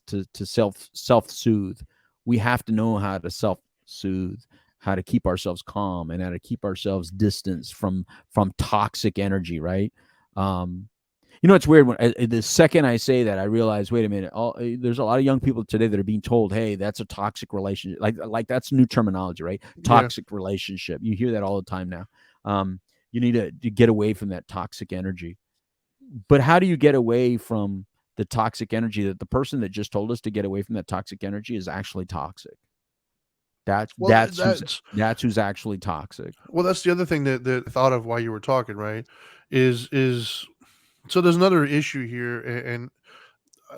self-soothe. We have to know how to self-soothe, how to keep ourselves calm, and how to keep ourselves distanced from toxic energy, right? It's weird when the second I say that, I realize, wait a minute, there's a lot of young people today that are being told, hey, that's a toxic relationship. Like that's new terminology, right? Toxic relationship. You hear that all the time now. You need to get away from that toxic energy. But how do you get away from the toxic energy that the person that just told us to get away from that toxic energy is actually toxic? That's who's actually toxic. Well, that's the other thing that thought of while you were talking, right? Is so there's another issue here, and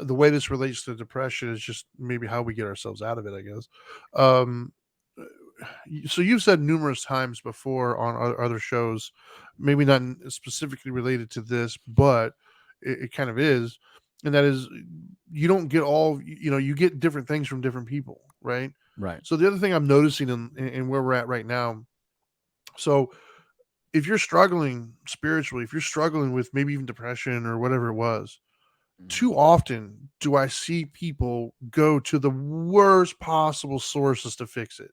the way this relates to depression is just maybe how we get ourselves out of it, I guess. So you've said numerous times before on other shows, maybe not specifically related to this, but it kind of is, and that is, you don't get all, you get different things from different people, right? Right. So the other thing I'm noticing in where we're at right now, so if you're struggling spiritually, if you're struggling with maybe even depression or whatever it was, too often do I see people go to the worst possible sources to fix it.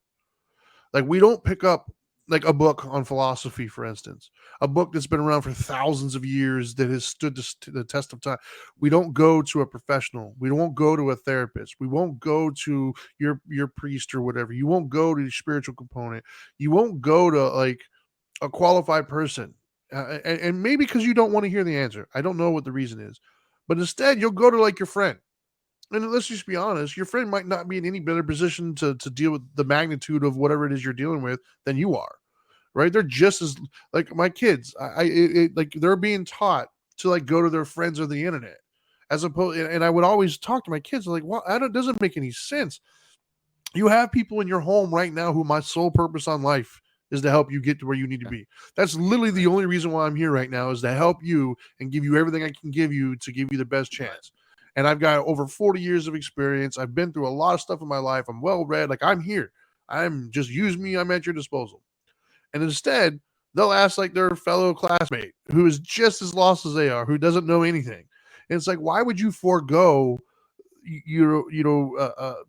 Like, we don't pick up like a book on philosophy, for instance, a book that's been around for thousands of years that has stood the test of time. We don't go to a professional. We won't go to a therapist. We won't go to your priest or whatever. You won't go to the spiritual component. You won't go to like a qualified person. And maybe because you don't want to hear the answer. I don't know what the reason is, but instead you'll go to like your friend. And let's just be honest, your friend might not be in any better position to deal with the magnitude of whatever it is you're dealing with than you are, right? They're just as, like my kids, like they're being taught to like go to their friends or the internet, as opposed. And I would always talk to my kids like, well, it doesn't make any sense. You have people in your home right now who my sole purpose on life is to help you get to where you need to be. That's literally the only reason why I'm here right now, is to help you and give you everything I can give you to give you the best chance. And I've got over 40 years of experience. I've been through a lot of stuff in my life. I'm well read. Like, I'm here. I'm just, use me. I'm at your disposal. And instead, they'll ask like their fellow classmate who is just as lost as they are, who doesn't know anything. And it's like, why would you forego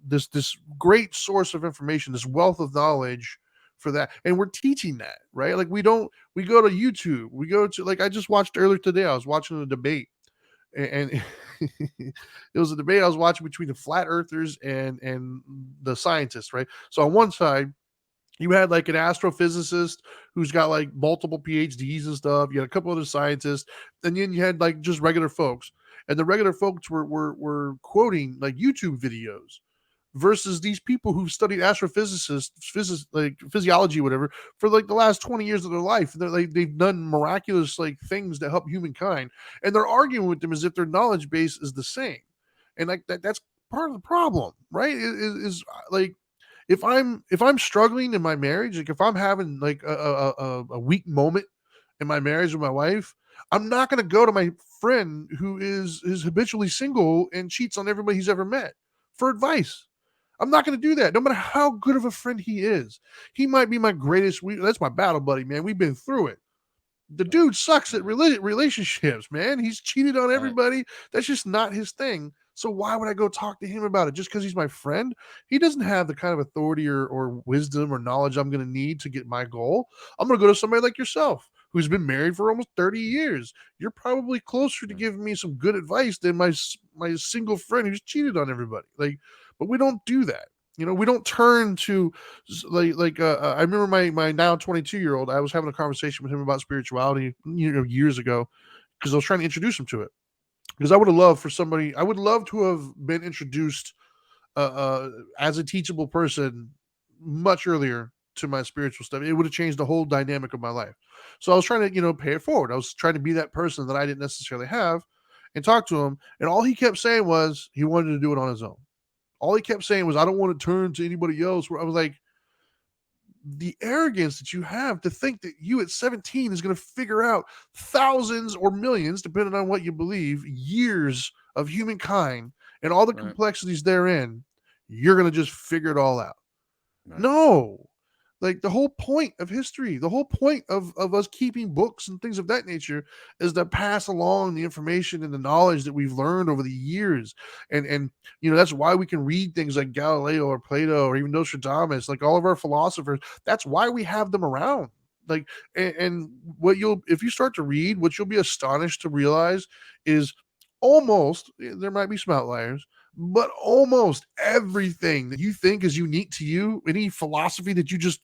this great source of information, this wealth of knowledge for that? And we're teaching that, right? Like we go to YouTube, we go to, like, I just watched earlier today, I was watching a debate, and it was a debate I was watching between the flat earthers and the scientists, right? So on one side, you had like an astrophysicist who's got like multiple PhDs and stuff. You had a couple other scientists, and then you had like just regular folks. And the regular folks were quoting like YouTube videos versus these people who've studied like physiology, whatever, for like the last 20 years of their life. They're like, they've done miraculous like things to help humankind, and they're arguing with them as if their knowledge base is the same. And like that's part of the problem, right? Is like, if I'm struggling in my marriage, like if I'm having like a weak moment in my marriage with my wife, I'm not going to go to my friend who is habitually single and cheats on everybody he's ever met for advice. I'm not going to do that, no matter how good of a friend he is. He might be my greatest. That's my battle buddy, man. We've been through it. The dude sucks at relationships, man. He's cheated on everybody. That's just not his thing. So why would I go talk to him about it just because he's my friend? He doesn't have the kind of authority or wisdom or knowledge I'm going to need to get my goal. I'm going to go to somebody like yourself who's been married for almost 30 years. You're probably closer to giving me some good advice than my single friend who's cheated on everybody. Like, but we don't do that. You know, we don't turn to I remember my now 22-year-old, I was having a conversation with him about spirituality, years ago, because I was trying to introduce him to it. Because I would love to have been introduced as a teachable person much earlier to my spiritual stuff. It would have changed the whole dynamic of my life. So I was trying to, pay it forward. I was trying to be that person that I didn't necessarily have and talk to him. And all he kept saying was he wanted to do it on his own. All he kept saying was, I don't want to turn to anybody else. Where I was like, the arrogance that you have to think that you at 17 is going to figure out thousands or millions, depending on what you believe, years of humankind and all the complexities therein, you're going to just figure it all out. Right. No. Like, the whole point of history, the whole point of us keeping books and things of that nature is to pass along the information and the knowledge that we've learned over the years. And that's why we can read things like Galileo or Plato or even Nostradamus, like all of our philosophers. That's why we have them around. Like, and if you start to read, what you'll be astonished to realize is almost, there might be some outliers, but almost everything that you think is unique to you, any philosophy that you just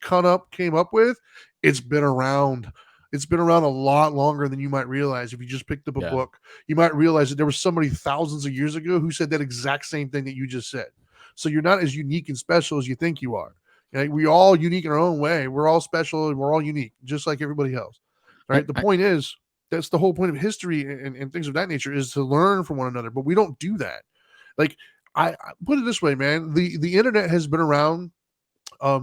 came up with, it's been around. It's been around a lot longer than you might realize. If you just picked up a book, you might realize that there was somebody thousands of years ago who said that exact same thing that you just said. So you're not as unique and special as you think you are. We're all unique in our own way. We're all special and we're all unique, just like everybody else. Right? The point is, that's the whole point of history and things of that nature, is to learn from one another. But we don't do that. Like, I put it this way, man, the internet has been around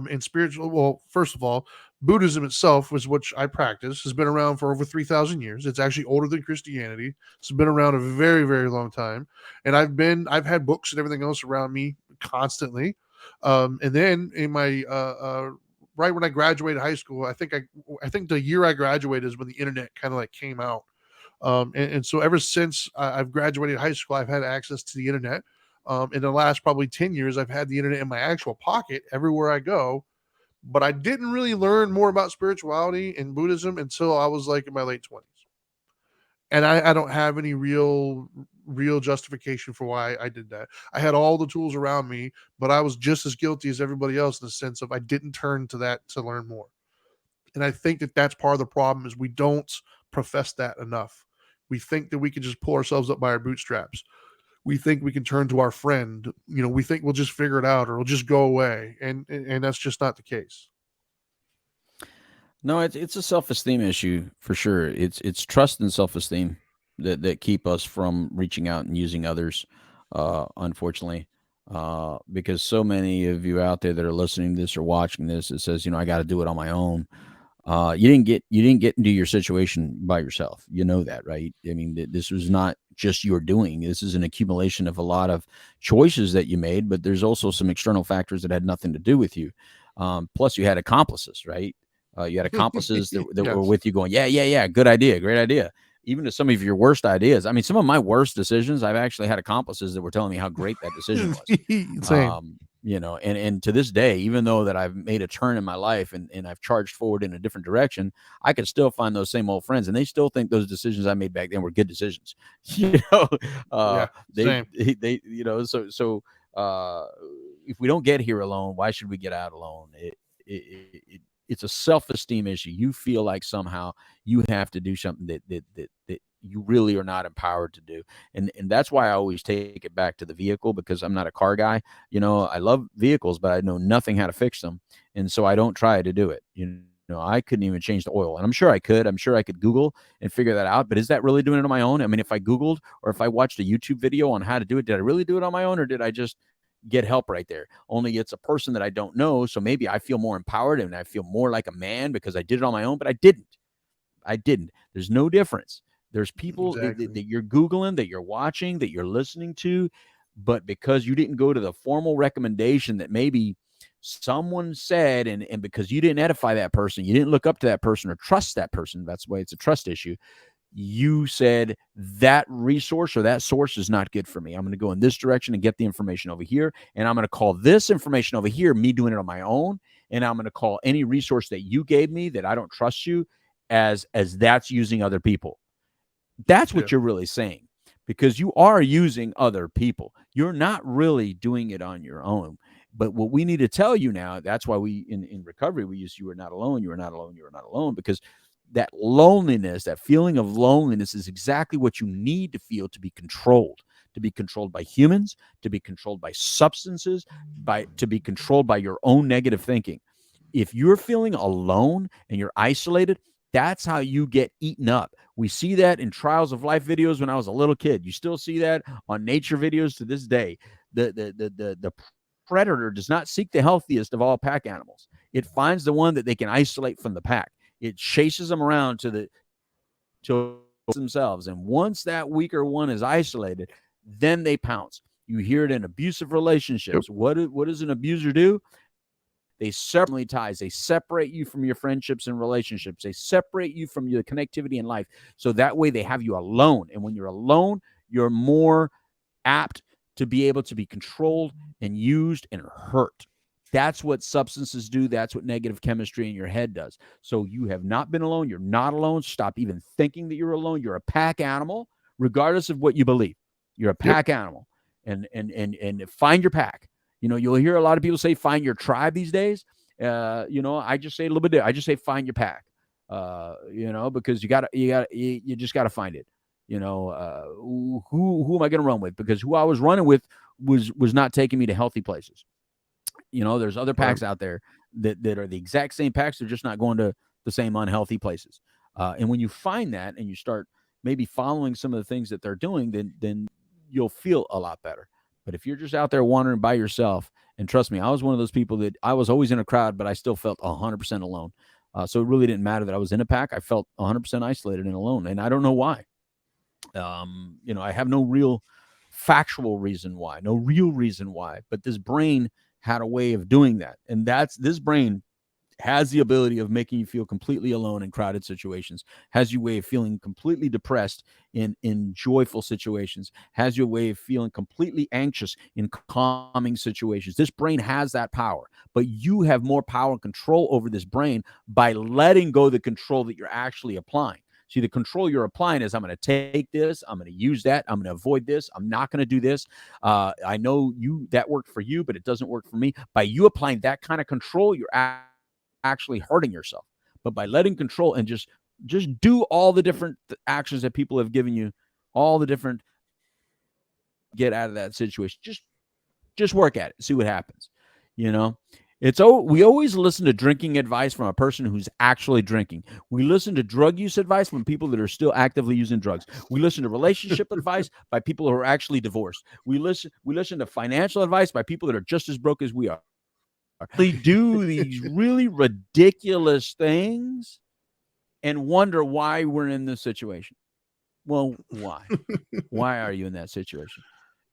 in spiritual. Well, first of all, Buddhism itself, which I practice, has been around for over 3,000 years. It's actually older than Christianity. It's been around a very, very long time. And I've had books and everything else around me constantly. And then in my right when I graduated high school, I think the year I graduated is when the internet kind of like came out. And so ever since I've graduated high school, I've had access to the internet. In the last probably 10 years, I've had the internet in my actual pocket everywhere I go. But I didn't really learn more about spirituality and Buddhism until I was like in my late 20s. And I don't have any real justification for why I did that. I had all the tools around me, but I was just as guilty as everybody else in the sense of I didn't turn to that to learn more. And I think that that's part of the problem, is we don't profess that enough. We think that we can just pull ourselves up by our bootstraps. we think we can turn to our friend. We think we'll just figure it out or it'll just go away, and that's just not the case. No, it's a self-esteem issue for sure. It's trust and self-esteem that keep us from reaching out and using others, unfortunately. Because so many of you out there that are listening to this or watching this, it says, I got to do it on my own. You didn't get into your situation by yourself. You know that, right? I mean, this was not just your doing. This is an accumulation of a lot of choices that you made, but there's also some external factors that had nothing to do with you. Plus, you had accomplices, right? You had accomplices that Yes. were with you going, yeah, good idea, great idea. Even to some of your worst ideas. I mean, some of my worst decisions, I've actually had accomplices that were telling me how great that decision was. Same. And to this day, even though that I've made a turn in my life and I've charged forward in a different direction, I can still find those same old friends, and they still think those decisions I made back then were good decisions. Same. They so if we don't get here alone, why should we get out alone? It's a self-esteem issue. You feel like somehow you have to do something that you really are not empowered to do. And that's why I always take it back to the vehicle, because I'm not a car guy. I love vehicles, but I know nothing how to fix them. And so I don't try to do it. I couldn't even change the oil, and I'm sure I could. I'm sure I could Google and figure that out. But is that really doing it on my own? I mean, if I Googled or if I watched a YouTube video on how to do it, did I really do it on my own, or did I just get help right there? Only it's a person that I don't know. So maybe I feel more empowered and I feel more like a man because I did it on my own, but I didn't. There's no difference. There's people that you're Googling, that you're watching, that you're listening to, but because you didn't go to the formal recommendation that maybe someone said, and because you didn't edify that person, you didn't look up to that person or trust that person, that's why it's a trust issue. You said that resource or that source is not good for me. I'm going to go in this direction and get the information over here. And I'm going to call this information over here me doing it on my own. And I'm going to call any resource that you gave me that I don't trust you as that's using other people. That's what you're really saying, because you are using other people. You're not really doing it on your own. But what we need to tell you now, that's why we in recovery, we use you are not alone, you are not alone, you are not alone, because that loneliness, that feeling of loneliness is exactly what you need to feel to be controlled by humans, to be controlled by substances, to be controlled by your own negative thinking. If you're feeling alone and you're isolated, that's how you get eaten up. We see that in Trials of Life videos when I was a little kid. You still see that on nature videos to this day. The predator does not seek the healthiest of all pack animals. It finds the one that they can isolate from the pack. It chases them around to themselves. And once that weaker one is isolated, then they pounce. You hear it in abusive relationships. Yep. What does an abuser do? They separate ties. They separate you from your friendships and relationships. They separate you from your connectivity in life. So that way they have you alone. And when you're alone, you're more apt to be able to be controlled and used and hurt. That's what substances do. That's what negative chemistry in your head does. So you have not been alone. You're not alone. Stop even thinking that you're alone. You're a pack animal, regardless of what you believe. You're a pack animal, and find your pack. You'll hear a lot of people say find your tribe these days. I just say a little bit. I just say find your pack. Because you just gotta find it. Who am I going to run with? Because who I was running with was not taking me to healthy places. There's other packs out there that are the exact same packs. They're just not going to the same unhealthy places. And when you find that and you start maybe following some of the things that they're doing, then you'll feel a lot better. But if you're just out there wandering by yourself, and trust me, I was one of those people that I was always in a crowd, but I still felt 100% alone. So it really didn't matter that I was in a pack. I felt 100% isolated and alone. And I don't know why. I have no real factual reason why, no real reason why, but this brain had a way of doing that. And this brain has the ability of making you feel completely alone in crowded situations, has your way of feeling completely depressed in joyful situations, has your way of feeling completely anxious in calming situations. This brain has that power, but you have more power and control over this brain by letting go the control that you're actually applying. See, the control you're applying is I'm going to take this, I'm going to use that, I'm going to avoid this, I'm not going to do this. I know that worked for you, but it doesn't work for me. By you applying that kind of control, you're actually hurting yourself. But by letting control and just do all the different actions that people have given you, all the different get out of that situation. Just work at it. See what happens. We always listen to drinking advice from a person who's actually drinking. We listen to drug use advice from people that are still actively using drugs. We listen to relationship advice by people who are actually divorced. We listen to financial advice by people that are just as broke as we are. They do these really ridiculous things and wonder why we're in this situation. Well, why? Why are you in that situation?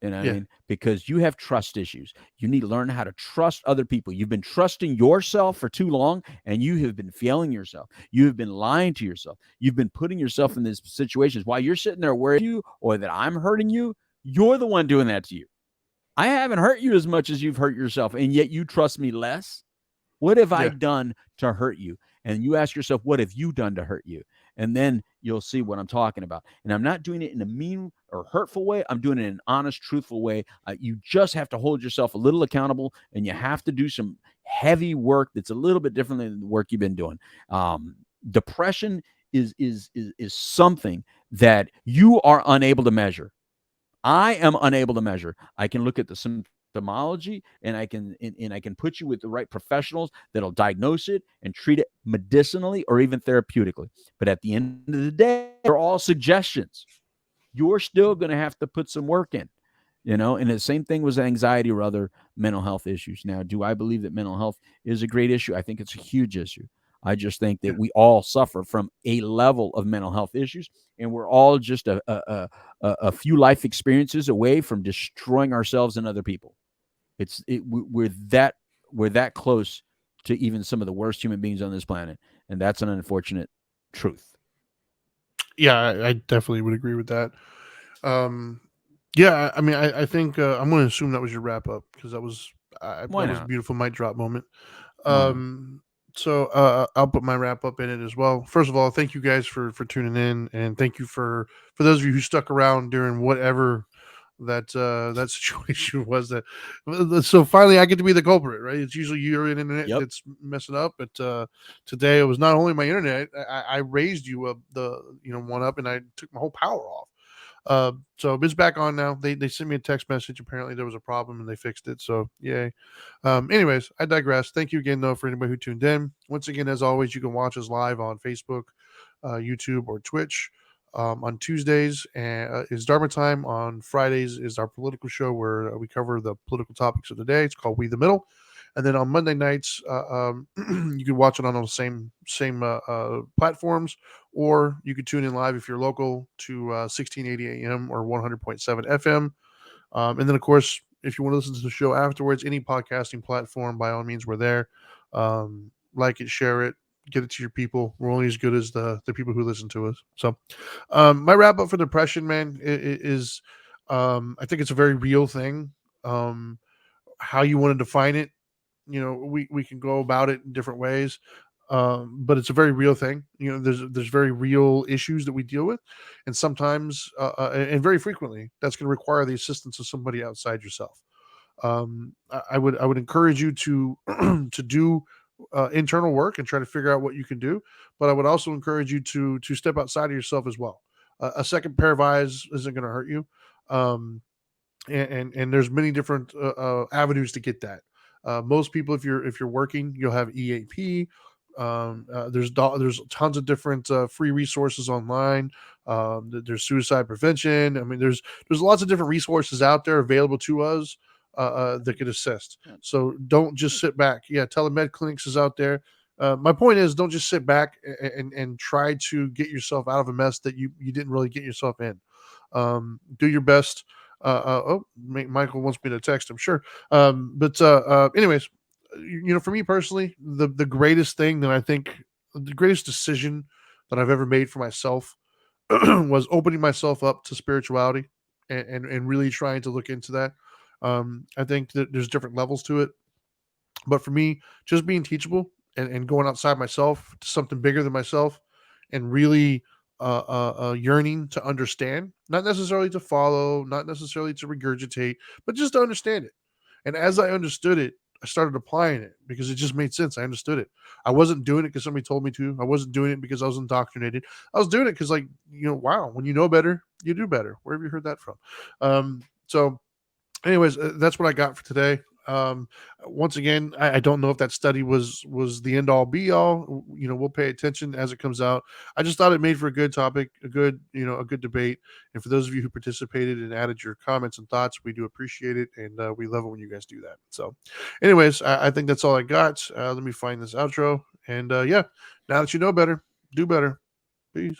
You know what I mean? Because you have trust issues. You need to learn how to trust other people. You've been trusting yourself for too long, and you have been failing yourself. You have been lying to yourself. You've been putting yourself in these situations while you're sitting there worried you or that I'm hurting you. You're the one doing that to you. I haven't hurt you as much as you've hurt yourself, and yet you trust me less. What have I done to hurt you? And you ask yourself, what have you done to hurt you? And then you'll see what I'm talking about. And I'm not doing it in a mean or hurtful way. I'm doing it in an honest, truthful way. You just have to hold yourself a little accountable, and you have to do some heavy work that's a little bit different than the work you've been doing. Depression is something that you are unable to measure. I am unable to measure. I can look at the symptomology, and I can put you with the right professionals that'll diagnose it and treat it medicinally or even therapeutically. But at the end of the day, they're all suggestions. You're still going to have to put some work in, and the same thing with anxiety or other mental health issues. Now, do I believe that mental health is a great issue? I think it's a huge issue. I just think that we all suffer from a level of mental health issues, and we're all just a few life experiences away from destroying ourselves and other people. We're that close to even some of the worst human beings on this planet, and that's an unfortunate truth. Yeah, I definitely would agree with that. Yeah, I mean, I think I'm going to assume that was your wrap up, because that was a beautiful mic drop moment. So I'll put my wrap up in it as well. First of all, thank you guys for tuning in, and thank you for those of you who stuck around during whatever that situation was. That so finally I get to be the culprit, right? It's usually your internet that's messing up, but today it was not only my internet. I raised you up one up, and I took my whole power off. So it's back on now. They sent me a text message. Apparently there was a problem and they fixed it. So yay. Anyways, I digress. Thank you again though for anybody who tuned in. Once again, as always, you can watch us live on Facebook, YouTube, or Twitch. On Tuesdays is Dharma Time. On Fridays is our political show where we cover the political topics of the day. It's called We the Middle. And then on Monday nights, you can watch it on the same platforms, or you could tune in live if you're local to 1680 AM or 100.7 FM. And then, of course, if you want to listen to the show afterwards, any podcasting platform, by all means, we're there. Like it, share it, get it to your people. We're only as good as the people who listen to us. So my wrap up for depression, man, is I think it's a very real thing. How you want to define it, we can go about it in different ways, but it's a very real thing. There's very real issues that we deal with, and sometimes and very frequently that's going to require the assistance of somebody outside yourself. I would encourage you to to do internal work and try to figure out what you can do, but I would also encourage you to step outside of yourself as well. A second pair of eyes isn't going to hurt you. And there's many different avenues to get that. Most people, if you're working, you'll have EAP. There's tons of different free resources online. There's suicide prevention. I mean, there's lots of different resources out there available to us that could assist. So don't just sit back. Yeah, telemed clinics is out there. My point is, don't just sit back and try to get yourself out of a mess that you didn't really get yourself in. Do your best. Michael wants me to text him. Sure. But anyways, for me personally, the greatest thing that I think, the greatest decision that I've ever made for myself was opening myself up to spirituality and really trying to look into that. I think that there's different levels to it, but for me, just being teachable and going outside myself to something bigger than myself, and really yearning to understand, not necessarily to follow, not necessarily to regurgitate, but just to understand it. And as I understood it, I started applying it because it just made sense. I understood it. I wasn't doing it because somebody told me to. I wasn't doing it because I was indoctrinated. I was doing it because, wow, when you know better, you do better. Where have you heard that from? So anyways, that's what I got for today. Once again, I don't know if that study was the end all be all. We'll pay attention as it comes out. I just thought it made for a good topic, a good debate. And for those of you who participated and added your comments and thoughts, we do appreciate it, and we love it when you guys do that. So anyways, I think that's all I got. Let me find this outro, and now that you know better, do better. Peace.